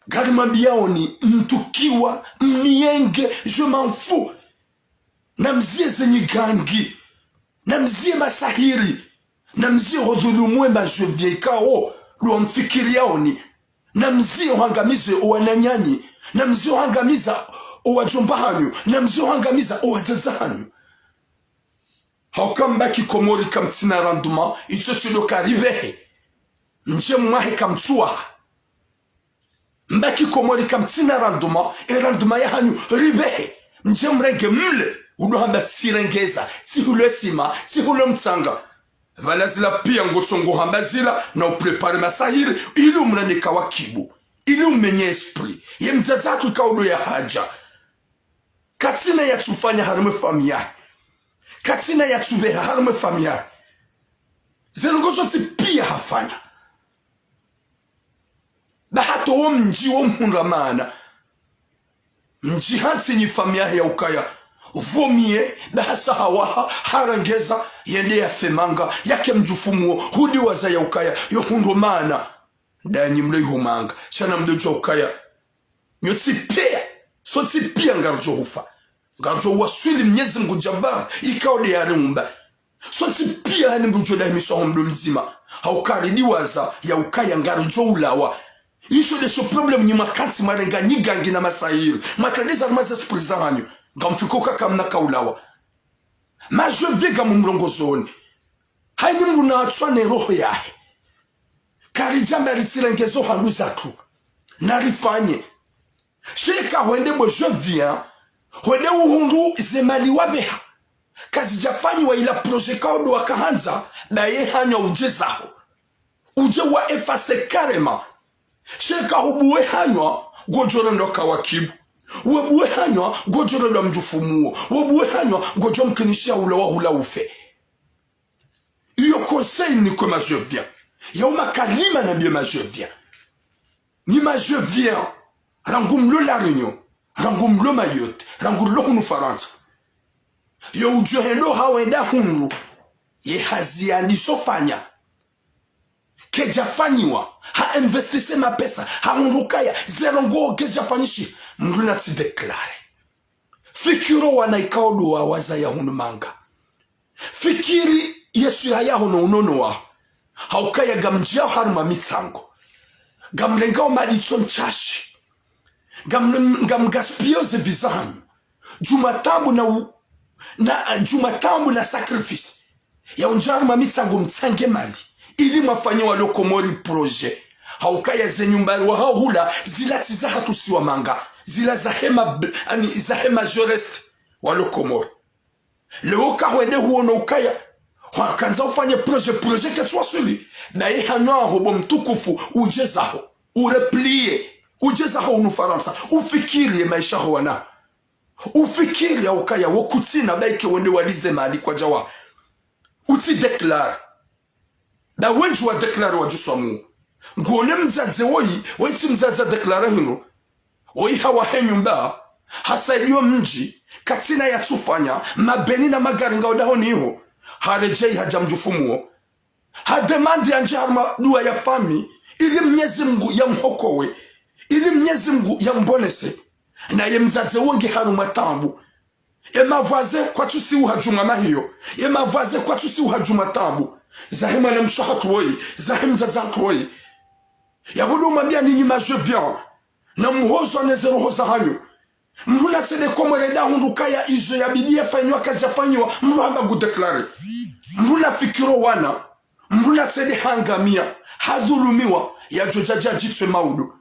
garimambiao ni mtukiwa mnienge je m'en fous na mzie zenye gangi na mzie masahiri na mzie hodhulumwe majovye ikao luwa mfikiriao ni na mzie uhangamize uwananyanyi na mzie uhangamiza uwajomba hanyu na mzie uhangamiza uwazaza hanyu haukambaki Komori kamtina randuma ito silo karivehe nje mwahe kamtua mbaki Komori kamtina randuma ya hanyu rivehe nje mrenge mle udohamba sirengeza sihule sima sihule mtsanga vala zila pia ngotsongo hamba zila na uprepare masahiri ili umnanika wakibu ili umenye esprit ye mzazatu kaudo ya haja katina ya tufanya harume famia katina ya tubeha harume famia zelongozo pia hafanya bahato wo mji wo mhundamana mji hansi nyi famia ya ukaya vomie bahasa hawaha harangeza yende ya femanga yake mjufumuo hudi waza ya ukaya yo hundumana danyi mle humanga shana mdojo ukaya nyoti pia so pia ngarjo hufa ngarjo waswili mnyezi mgujabar ikaode ya rumba so pia hani mdojo da miso mdo mzima haukari waza ya ukaya ngarjo ulawa isho desho problem nyima kansi marenga nyigangi na masahiri matadeza maza spriza hanyu ngamfikoka kamna kaulawa majwe vega mumlongozoni haini mruna atswane roho yahe karijamba ritilengezo handu zatu narifanye sheka wende bojwe via wende uhundu zemali wabeha kazi jafanyi wa ila projeka odo wakahanza baye hanya ujezaho uje wa efase karema sheka hubuwe hanywa gojoro ndoka wakibu webuwe hanywa gojoro ndo mjufumuo webuwe hanywa gojo mkinishia ulawa hula ufe iyo conseil ni kwa majevia ya umakalima na biye majevia ni majevia rangumlo la Réunion rangumlo Mayotte rangumlo hunu Faransa yo ujohendo hawenda hunu ye haziandi sofanya kejafanyiwa ha investise mapesa ha unrukaya zerongo kejafanyishi mruna ti deklare fikiro wanaikaudu wa waza ya hunu manga fikiri yesu ya hono unono wa haukaya gamjia haruma mitango gamlengao malitson chashi gamgaspioze vizahanyu jumatambu na sacrifice ya unjaruma mitango mtange mali ili mafanya walo Komori proje haukaya ze nyumbari wa hula zila tizaha tusiwa manga zila zahema jorest walo Komori leo kahwende huono ukaya wakanza ufanye proje ketwa suli na ye hanwa hobo mtukufu ujezaho ureplie ujezaho unufaransa ufikiri maisha wana ufikiri ukaya wokutina baike wende walize mali kwa jawa uti declare da wenju wa declare wajuswa mu ngone mzaze woyi weti mzaze declare hino woyi hawa henyumba hasaidiwa mji katina ya tufanya mabeni na magari ngaudaho niho harejei hajamjufumuo hademandi anje harma dua ya fami ili mnyezi Mungu ya mhokowe ili mnyezi Mungu ya mbonese na ye mzaze wonge haruma tambu emavaze kwa tusi uhajuma mahiyo emavaze kwa tusi uhajuma tambu zahima na mshahatu woyi zahim zazatu woyi yabudu mambia ninyi majevia na mhozo nezerohoza hanyu mruna tsede Komore da hundukaya izo ya bidia fanywa kajafanywa mruhamba gudeklare mruna fikiro wana mruna tsede hangamia hadhulumiwa ya jojaja jitwe maudu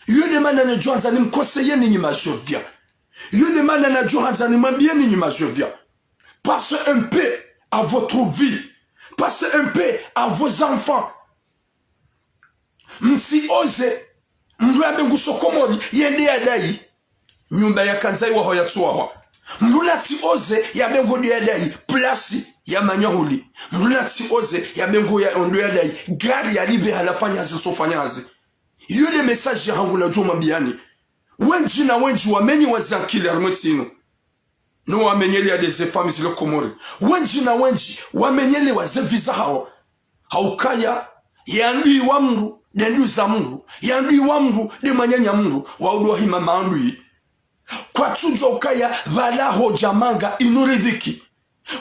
yule mana na johanza ni mkoseye ninyi majevia yule mana na johanza ni mambia ninyi majevia passe un peu à votre vie passez un peu à vos enfants msi oze mruambe nguso Komori yende ya dai nyumba ya kanzai wa hoya tsuwa mruna ti oze ya bengo ya dai plasi ya manyahuli mlunati oze ya bengo ya ondo ya dai gari ya libe halafanya zilizofanya yule message yangu na juma biani wenji na wenji wamenyi wazankili armotino no wamenyele ya des femmes zile Komori wenji na wenji wamenyele waze visa hao haukaya yandui wa mru dendu za mru yandui wa mru de manyanya mru waudu wa hima maandui kwa tujo ukaya vala hoja manga inuridhiki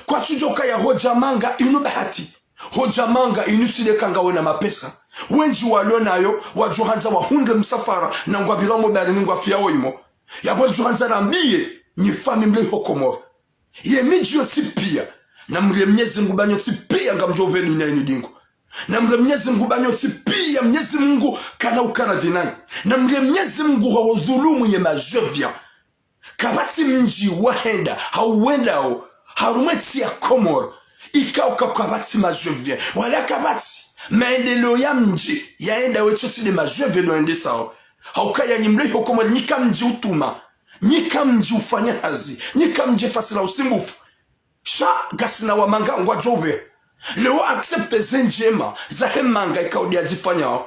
kwa tujo ukaya hoja manga inubahati hoja manga inutile kanga wena mapesa wenji walonayo wajuhanza wahunde msafara na ngwabila mobali ngwa fiyawo imo yabo juhanza rambiye ni fami mle Komori ye miji yo tipia na mle mnyezi ngubanyo tipia ngamjove dunia inudingo na mle mnyezi ngubanyo tipia mnyezi Mungu kana ukana dinai na mle mnyezi Mungu wa dhulumu ye majovya kabati mji wahenda hauwenda o harumeti ya Komori ikauka kabati majovya wala kabati maendeleo ya mji yaenda wetoti de majovya doende sao haukaya ni mle Komori nika mji utuma nika mji ufanya hazi nika mji fasila usimbufu sha gasina wa manga ngwa jobe leo accepte zenjema za he manga ikaudia zifanya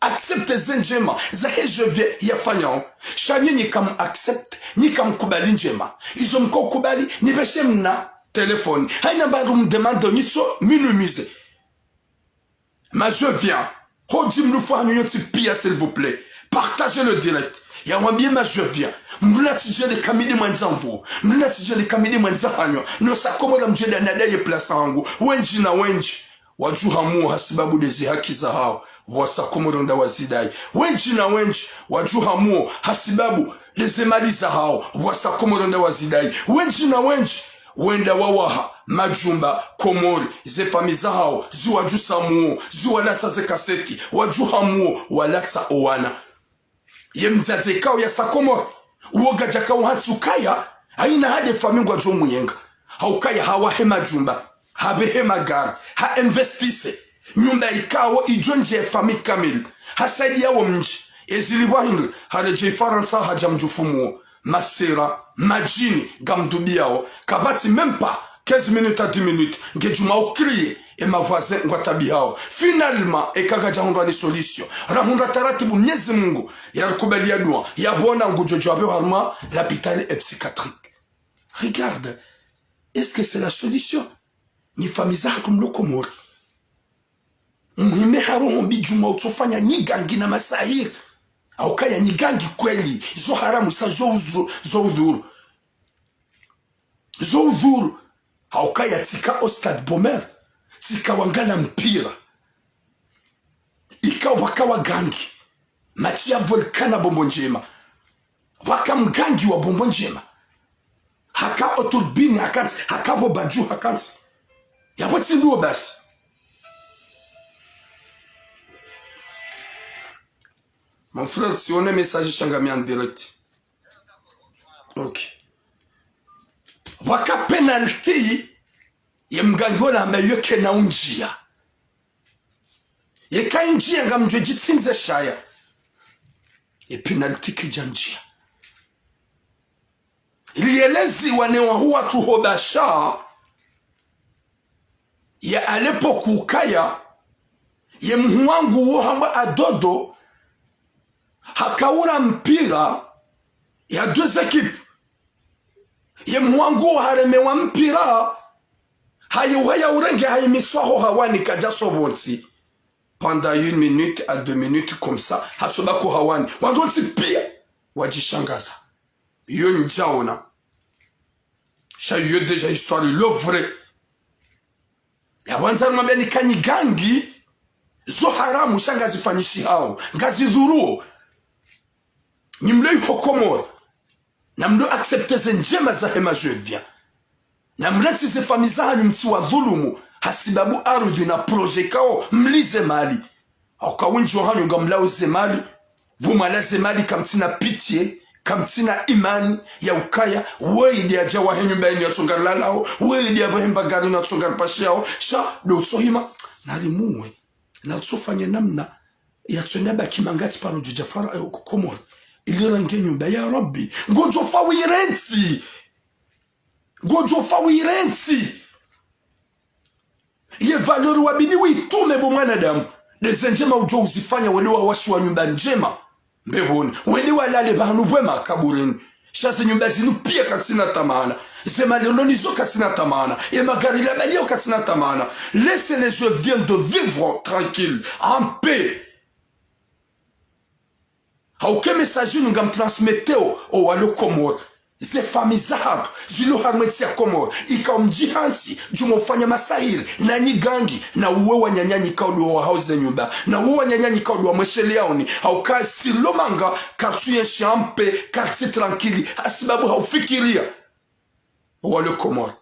accepte zenjema za he jovye yafanya sha nyinyi kam accept nyikam kubali njema izo mko kubali nibeshe mna telefoni haina bado mdemande nitso minimize ma je viens hoji mlufu hanyoti pia s'il vous plaît partagez le direct ya wambie ma je viens mluna tijele kamidi mwanzanvu mluna tijele kamidi mwanzahanyo no sakomo la mjeda nadaye plasa wangu wenji na wenji wajuhamu hasibabu dezi haki za hao wasakomo ronda wazidai wenji na wenji wajuhamu hasibabu dezi mali za hao wasakomo ronda wazidai wenji na wenji wenda wawaha majumba Komori ze famiza hao ziwajusa muo ziwalata ze kaseti wajuhamu walata owana ye mzaze kao ya Komori uoga jaka uhatsukaya haina hade famingwa jo muyenga haukaya hawa hema jumba habe hema gari ha investise nyumba ikawo ijonje fami kamil hasaidi yawo mji eziliwa hindri hareje faransa haja mjufumu masera majini gamdubiao kabati mempa 15 minutes à 10 minutes ngejuma ukriye et ma voisin ngwatabiao finalement ekaga jahundwa ni solution rahunda taratibu Mwenyezi Mungu yarikubalia dua yabona ngujojo abe harma l'hôpital psychiatrique. Regarde, est-ce que c'est la solution? Ni famiza comme le Komori mwime haro mbijuma utofanya nyigangi na masahir au kaya nyigangi kweli zo haramu sa zo udhuru haukaya tika Ostad Bomer tika wangala mpira ika wakawa gangi machi ya volkana bombo njema waka mgangi wa bombo njema haka otulbini hakansi haka bobaju hakansi yaboti nduo basi. Mon frère, si on est message changami en direct. Ok. Waka penalty ye mgangola ameyoke na unjia. Ye ka njia ngamjwe jitsinze shaya. Ye penalty kijanjia. Ilielezi wanewa huwa tuhobasha. Ye alepo kukaya. Ye mhuangu wohamba adodo. Hakaura mpira ya deux équipes. Ye mwangu haremewa mpira hayuhaya urenge hayimiswaho hawani kaja sobonsi pendant 1 minute à 2 minutes comme ça hatsobako hawani wandonsi pia wajishangaza yo njaona shayo deja histoire le vrai ya wanza mwambia ni kanyigangi zo haramu shangazi fanyishi hao ngazi dhuruo nimlei Komori na mlo accepte ze njema za hema jevya na mleti ze famiza hanyu mti wa dhulumu hasibabu arudi na proje kao mlize mali au kawinjo hanyu nga mlauze mali bumalaze mali kamtina pitiye kamtina imani ya ukaya weidi ya jawa henyu mbaini ya tsungar lalao weidi ya bahemba gari na tsungar pashiao sha do utsohima nari muwe na utsofanye namna ya tsuneba kimangati paro jujafara Komori ilira nyumba ya Rabbi ngojo fa wirensi ye valori wabidi witume bo mwanadamu leze njema ujo uzifanya wende wa wasi wa nyumba njema mbeboni wende walale bahanu bwema kaburini shaze nyumba zinu pia kasina tamana zema lelonizo kasina tamana ye magari la balio kasina tamana laissez les gens viennent de vivre tranquille en paix. Hauke message nous gam transmeteo o walo Komoro ze famille zahab zilo harmetia Komoro ikamjihansi jumofanya masahiri na nyigangi na uwe wa nyanyanyi kaudu wa hauze nyumba na uwe wa nyanyanyi kaudu wa mweshele yaoni hauka silomanga katuye shampe kati tranquili asibabu haufikiria walo Komoro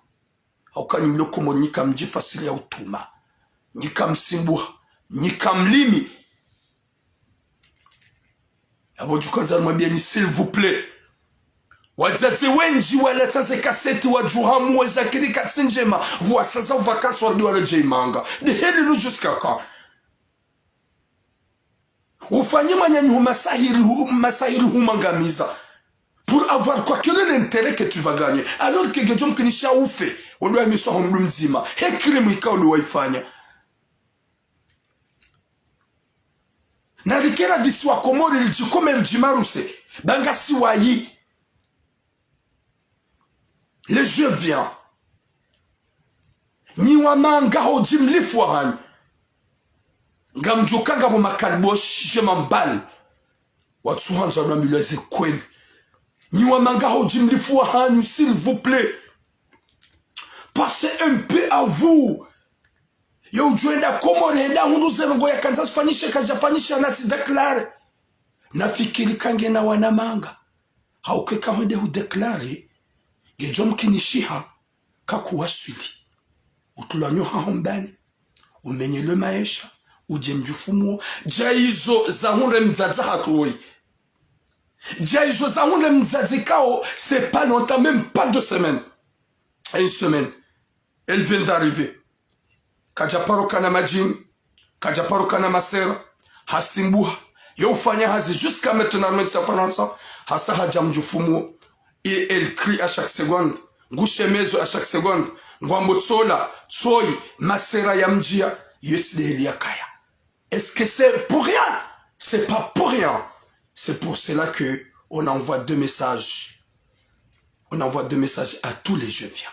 hauka ni mlo Komoro nikamjifasili ya utuma nikamsimbuha nikamlimi abo jukanza mwambia ni s'il vous plaît wazazi wenji waletaze kaseti wa juhamu weza kiri kasinjema wasaza vakansi wardi wale jaimanga ni heli nu jusqu'à quand ufanye manyanyu masahiri humangamiza pour avoir quoi quel est l'intérêt que tu vas gagner alors que gejom kinisha ufe wando emiswa humdu mzima hekiri mwika ulu waifanya na rikera visiwa Komoro ilijikome mjimaruse banga siwayi le jeu vient ni wamanga hoji mlifu wa hanyu ngamjukanga bu makalbo shije mambali watu hanza wadambilweze kweli ni wamanga hoji mlifu wa hanyu s'il vous plaît passez un peu à vous yo ujuenda Komoro henda hundu zemengo ya kanza sifanyishe kajafanyisha nati deklare nafikiri kange na wanamanga haukeka hende hudeklare gejom kinishiha kakuwaswili utulanyo hahombani umenyele maisha uje mjufumu jaizo za hunde mzaza hatuoi jaizo za hunde mzazi kao c'est pas longtemps même pas 2 semaines une semaine elle vient d'arriver kajaparoka na majini kajaparoka na masera hasimbuha yo ufanya hazi jusqu'à maintenant avec sa faransa hasa haja mjufumu et elle crie à chaque seconde ngushemezo à chaque seconde ngwambotsola tsoi masera ya mjia yesdeli yakaya. Est-ce que c'est pour rien? C'est pas pour rien. C'est pour cela que on envoie 2 messages. On envoie 2 messages à tous les jeunes viens.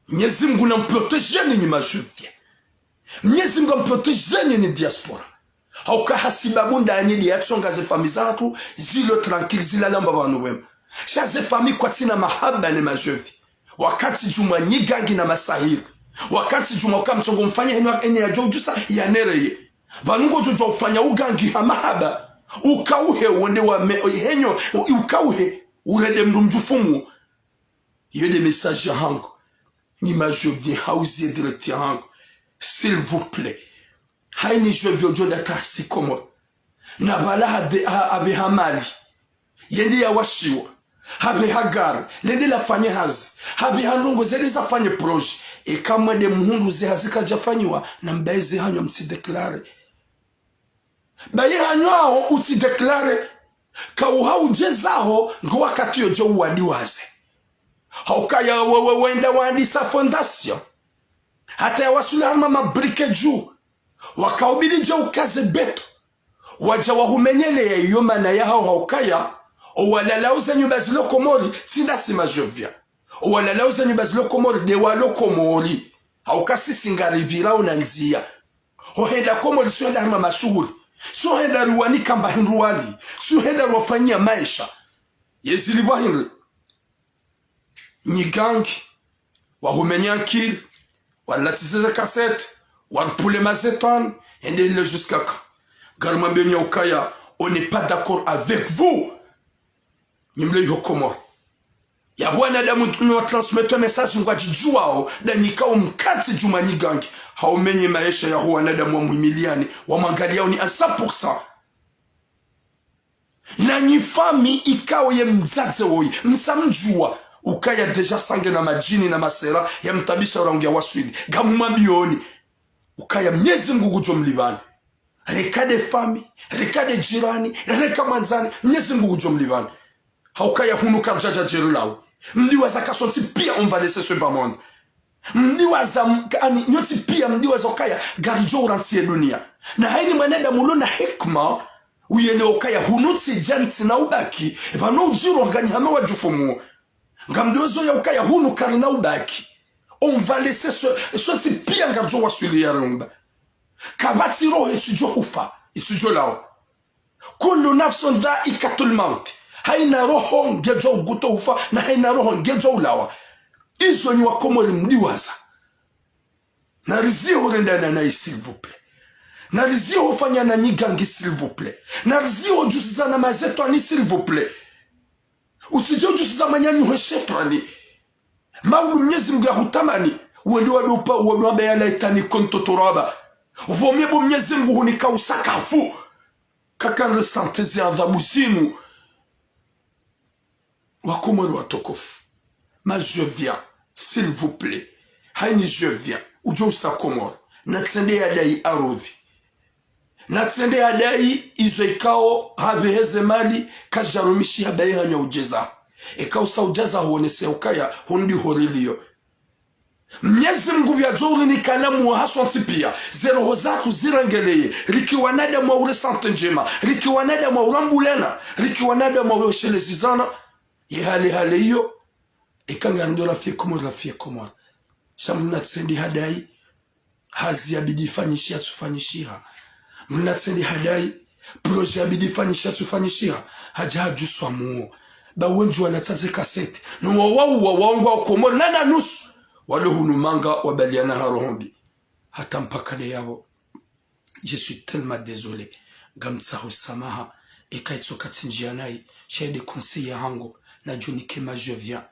Mwenyezi Mungu namprotege ni majuvia. Mwenyezi Mungu namprotege ni diaspora. Hauka hasibabu ndani ya tsonga ze famille zatu zilo tranquille zila lamba banu wema. Shaze famille kwa tina mahaba ni majuvi. Wakati juma nyigangi na masahiri. Wakati juma ukamtongo mfanya ene ya jojusa ya nereye. Vanungo jojo ufanya ugangi ha mahaba. Ukauhe wende wa henyo ukauhe urede mrumjufumu. Yede message ya hangu. Ni majovie hausie direct ya hangu. S'il vous plaît. Haini jovie ojo daka si Komoro. Na bala habe hamali. Yende ya washiwa. Habe hagar. Lende la fanye hazi. Habe hanungo zede za fanye proje. E kama de muhundu ze hazika jafanyiwa. Na mbaye ze hanyo msi deklare. Baye hanyo hao usi deklare. Kauha ujezaho. Ngo wakati yojo uwadiwaze. Haukaya wenda wandisa fondasyon. Hata ya wasule harma mabrike juu. Wakaubili ja ukaze beto. Waja wahumenyele ya yoma na ya hao haukaya. Owalalauza nyubazilo Komori. Sinda sima jovia. Owalalauza nyubazilo Komori. Dewalo Komori. Haukasi singarivira unanzia. Hohenda Komori suhenda harma mashuhuri. Suhenda ruwani kamba hinruwali. Suhenda ruwafanyia maisha. Yeziliwa hinri. Nyigangi, wahumenya kil, walatizeze kasete, wapule mazetan, et le jusqu'à quand. Garmambé Nyokaya, on n'est pas d'accord avec vous. Nimle Komoro. Yabwana damu tumewa transmettre message ngwaji juwao, da nikao mkati juma nyigangi. Haumenye maisha ya huwa nadamu wa mwimiliani, wa mangali yao ni 100%. Na nyifami ikao ye mzaze woi, msamjua. Ukaya deja sange na majini na masera ya mtabisha urangia waswili. Gamuma bioni. Ukaya Mwenyezi Mungu gujo mlibani. Rekade fami, rekade jirani, reka manzani, Mwenyezi Mungu gujo mlibani. Haukaya hunuka mjaja jirilao. Mliwa zaka sonsi pia on va laisser ce bas monde. mdiwaza ani nyoti pia mdiwaza ukaya garijo urantie dunia na haini mwanada mulo na hikma uyene ukaya hunutsi janti na ubaki vano uziro ngani hama wajufumu ngamdozo ya ukaya hunu kari na ubaki on va laisser ce pia ngarjo wasuli ya rumba kabati roho etujo ufa etujo lao kullu nafsun dhaikatul maut haina roho ngejo uguto ufa na haina roho ngejo ulawa izo ni wakomori mdiwaza narizio urendana na s'il vous plaît narizio ufanya na nyigangi s'il vous plaît narizio jusiza na mazeto ani s'il vous plaît usijo jusiza manyanyu hesheto ani maulu mnyezi mga hutamani uweli wadupa uweli wabayala itani konto toraba uvomye bo mnyezi mgu hunika usakafu kakan resantezi adhabu zinu wakomori watokofu ma je viens s'il vous plaît haini je viens ujo usakomori natsende yadai arodhi natsende yadai izo ikao habeheze mali kajarumishi habai hanya ujeza ikao sa ujeza huonese ukaya hundi horilio mnyezi mgu vya jori ni kalamu wa haso antipia zero hozatu zirangeleye riki wanada mwa ure sante njema riki wanada mwa urambulena riki wanada mwa ure shele zizana ye hale hiyo ikanga ndo la fie komori shamuna tsendi hadai hazi abidi fanyishia tufanyishia muna tsendi hadai proje abidi fanyishia tufanyishia haja hajuswa muo ba wenju wanataze kasete no wawangu komori nana nusu wale hunumanga wabaliana harohombi hata mpaka de yabo je suis tellement désolé gamtsaho samaha ikaitsoka tsinjianai shaide conseiller hango na junike ma je viens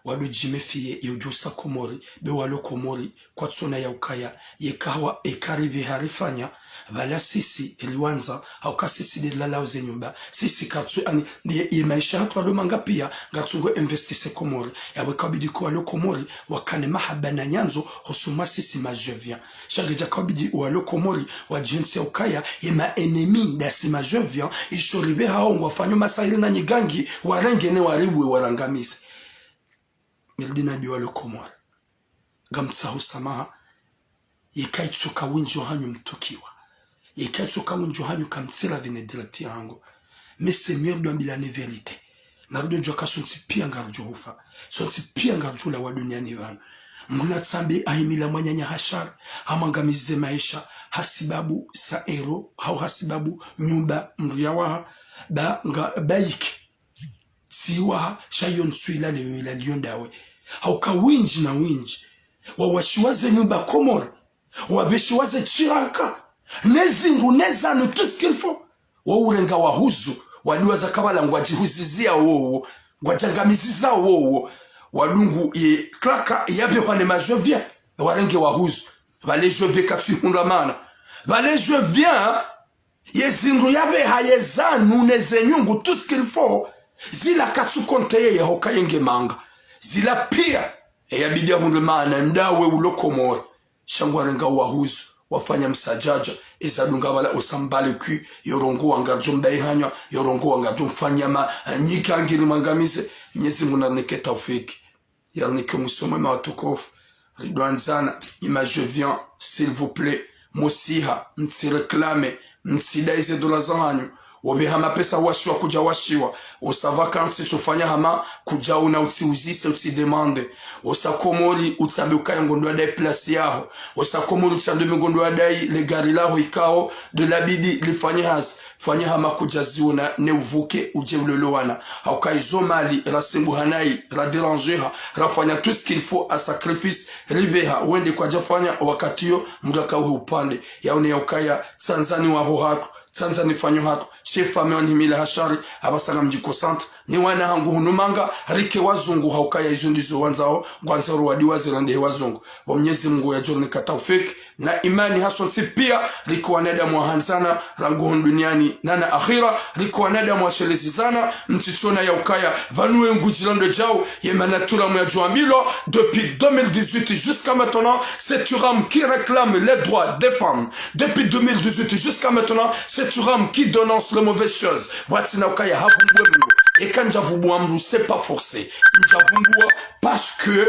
walo jimefie yojusa komori be walo komori kwa tsona ya ukaya yekawa ekaribi harifanya vala sisi iliwanza hauka sisi de lala uzenyumba sisi katsu ani ye maisha hatu walo manga pia ngatsungo investise komori yawe kabidi kwa walo komori wakane mahaba na nyanzo hosuma sisi ma je viens shageja kabidi walo komori wa jinsi ya ukaya ye ma enemi da si ma je viens ishoribe hao wafanyo masahiri na nyigangi warengene waribwe warangamise Mildina biwa lo komori gamtsaho samaha yekaitsuka winjo hanyu mtukiwa yekaitsuka winjo hanyu kamtsela vene direct yango mais c'est mieux de bilane vérité nardo joka sonsi pia ngarjo hufa sonsi pia ngarjo la waduniani vana muna tsambe ahimila mwanyanya hashar hamangamize maisha hasibabu sa ero hau hasibabu nyumba mruyawaha ba nga baiki siwa shayon suila leo ila liondawe hauka winji na winji wawashiwaze nyumba komori wabeshiwaze chiranka nezingu nezanu tout ce qu'il faut waurenga wahuzu waduwaza kabala ngwajihuzizia wowo ngwajangamiziza wowo wadungu ye klaka yabe wane majovia warenge wahuzu vale jove katui hundamana vale jovia yezingu yabe hayezanu nezenyungu tout ce qu'il faut zila katsu konteye ya hoka yenge manga zila pia ya bidia hundumana ndawe ulokomori shangwarenga wahuzu wafanya msajaja izadunga wala usambale kui yorongo wangarjo mdaihanya yorongo wangarjo mfanyama nyika angiri mangamize Mwenyezi Mungu anike taufiki yarnike musome mawatukofu ridwanzana ima je viens s'il vous plaît musiha mtsi reklame mtsidaize dola zanyu wabihama pesa washiwa kuja washiwa osa vakansi tufanya hama kuja una utiuzise utidemande osa komori utsambe ukaya ngondo adai plasi yaho osa komori utsambe ngondo adai legari laho ikao de labidi lifanye hasi fanya hama kuja ziona ne uvuke uje ulolowana hauka izo mali rasimbu hanai raderangeha rafanya tout ce qu'il faut à sacrifice ribeha wende kwa jafanya wakati yo mudaka upande yaone yaukaya sanzani wa hohatu Tanzania fanyo hato shefa meonhimila hashari abasanga mjiko centre ni wana hangu hunumanga rike wazungu haukaya izundizo wanzao ngwanzaro wadiwazi rande wazungu wa Mwenyezi Mungu ya jone kataufiki na imani haso sipia rike wanadamu hanzana rangu duniani nana akhira rike wanadamu washelezizana mtitsona ya ukaya vanue ngujilando jao yemanatura mwa juambilo depuis 2018 jusqu'à maintenant c'est Turam qui réclame les droits des femmes depuis 2018 jusqu'à maintenant c'est Turam qui dénonce les mauvaises choses watina ukaya havumbwe mungu et quand j'avoue c'est pas forcé j'avoue parce que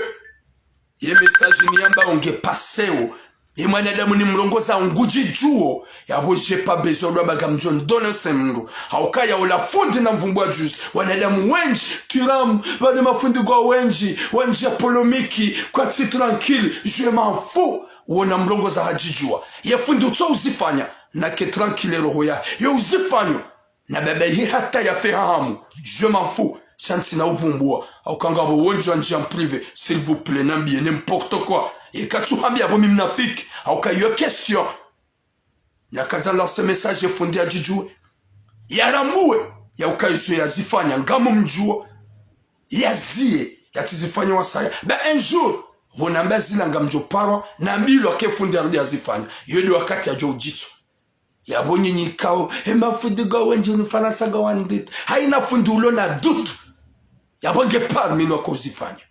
ye message ni yamba onge paseo e mwanadamu ni mlongoza nguji juo yabo j'ai pas besoin de bagam John donne semndo haukaya ola fundi na mvumbwa juice wanadamu wengi tiram bade mafundi kwa wengi ya polomiki kwa ti tranquille je m'en fous wona mlongoza hajijua ye fundi utso uzifanya na ke tranquille roho ya ye uzifanyo na baba hii hata ya fahamu je m'en fous chansi na uvumbwa haukanga bo wengi en privé s'il vous plaît n'ambie n'importe quoi et katsuhambi abo mimnafiki haukayo question na kaza lancer message fundi ajijue yarambue ya ukaizo yazifanya ngamo mjua yazie yatizifanya wasaya ba un jour vonamba zila ngamjo paro na mbilo ke fundi arudi yazifanya yodi wakati ajo ujitsu yabonye nyikao mafundi ga wenje ni faransa ga wandit haina fundi ulona dutu yabonge par mino ko zifanya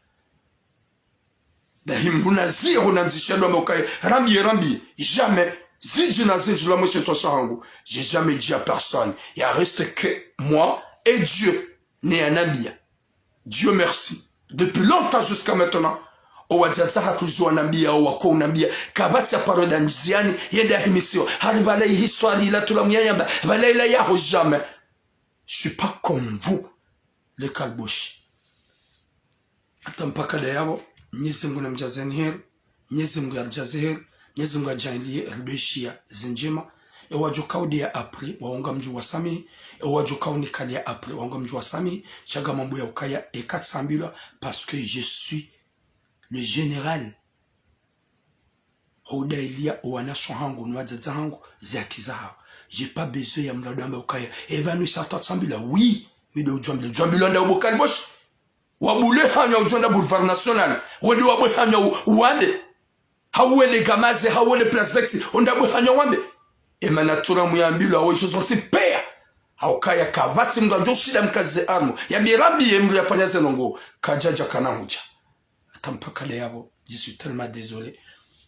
Dahimuna zero nanzishendo mokai rambi jamais zidji na zidji la monsieur Toshango j'ai jamais dit à personne il reste que moi et Dieu né un ambia Dieu merci depuis longtemps jusqu'à maintenant owazaza hakuzo anambia wako unambia kabati ya paroda njiani yenda himisio haribala histoire ila tulamuyamba balaila yaho jamais je suis pas comme vous le kalboshi atampaka da yabo Mwenyezi Mungu namjazeni heri, Mwenyezi Mungu ajaze heri, Mwenyezi Mungu ajalie albeshia zinjema. Ewajuka udia apri waonga mju wa sami, ewajuka unikalia apri waonga mju wa sami. Chaga mambo ya ukaya ekatsambila parce que je suis le général. Hoda ilia owanasho hangu nwajaza hangu zakizaha. J'ai pas besoin ya mlado amba ukaya. Evanu sartat sambila oui, mido ujambile ujambile nda ubukali bosh. Wabule hanya ujonda boulevard national wende wabwe hanya uwande hawele gamaze hawele place d'ex onda bwe hanya wande emanatura muyambilo awo isozonsi pea haukaya kavati mga joshida mkaze armo ya mirambi yemru ya fanya zenongo kajaja kanahuja atampaka le yabo je suis tellement désolé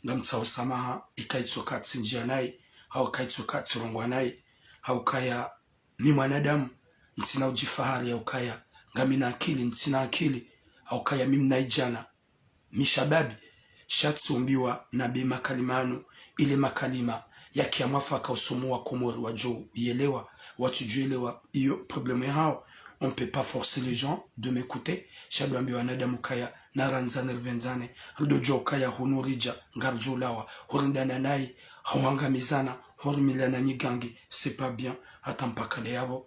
ngamtsa usamaha ikaitsoka tsinjia nai haukaitsoka tsirongwa nai haukaya ni mwanadamu ntsina ujifahari haukaya ngamina akili ntsina akili haukaya mimi naijana mishababi shatsumbiwa na be makalimano ile makalima ya kiamafaka usomwa komori wajo yelewa watu juelewa iyo problème yao on peut pas forcer les gens de m'écouter shadwambi wanadamu kaya naranzana lvenzane dojo kaya hunurija ngarjo lawa horindana nai hawangamizana hormilana nyigangi c'est pas bien atampaka yabo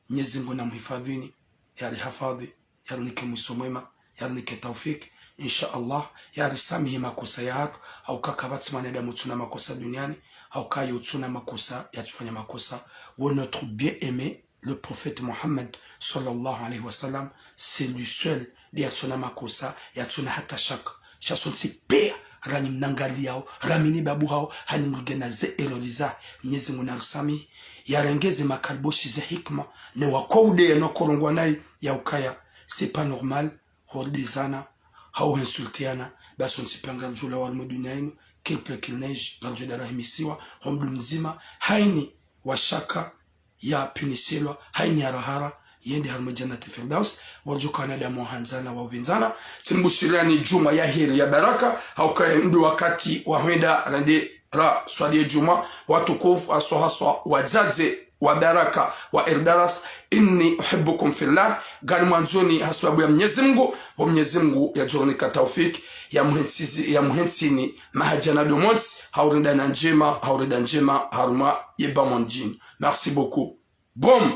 Mwenyezi Mungu namhifadhini yari hafadhi yari nikemwisomema yari niketawfik insha Allah yari samihi makosa yako au kakabatsi manadamu tuna makosa duniani au kayo tuna makosa yatufanya makosa wa notre bien-aimé le prophète Mohammed sallallahu alayhi wa sallam c'est lui seul yatuna makosa yatuna hata shaka shasonsi pea rani mnangali yao ramini babu hao hani mrugena ze eloliza Mwenyezi Mungu narsami yarengeze makalboshi ze hikma ne wakoude ya nokorongwa nai ya ukaya c'est pas normal hordizana hao insultiana basi nsipanga njula wa duniani kiple kilnej garjo dara himisiwa homdu mzima haini washaka ya piniselwa haini harahara yende harmo jannati firdaus wajuka na damu hanzana wa ubinzana simbushirani juma ya heri ya baraka haukaye mdu wakati wa huenda rande ra swali juma watukufu asohaswa wajaze wa baraka wa irdaras inni uhibbukum fillah gani mwanzoni hasbabu ya Mwenyezi Mungu wa Mwenyezi Mungu ya jornika taufik ya muhensini mahajana domotsi haurida njema haruma yeba monjin merci beaucoup. Boom.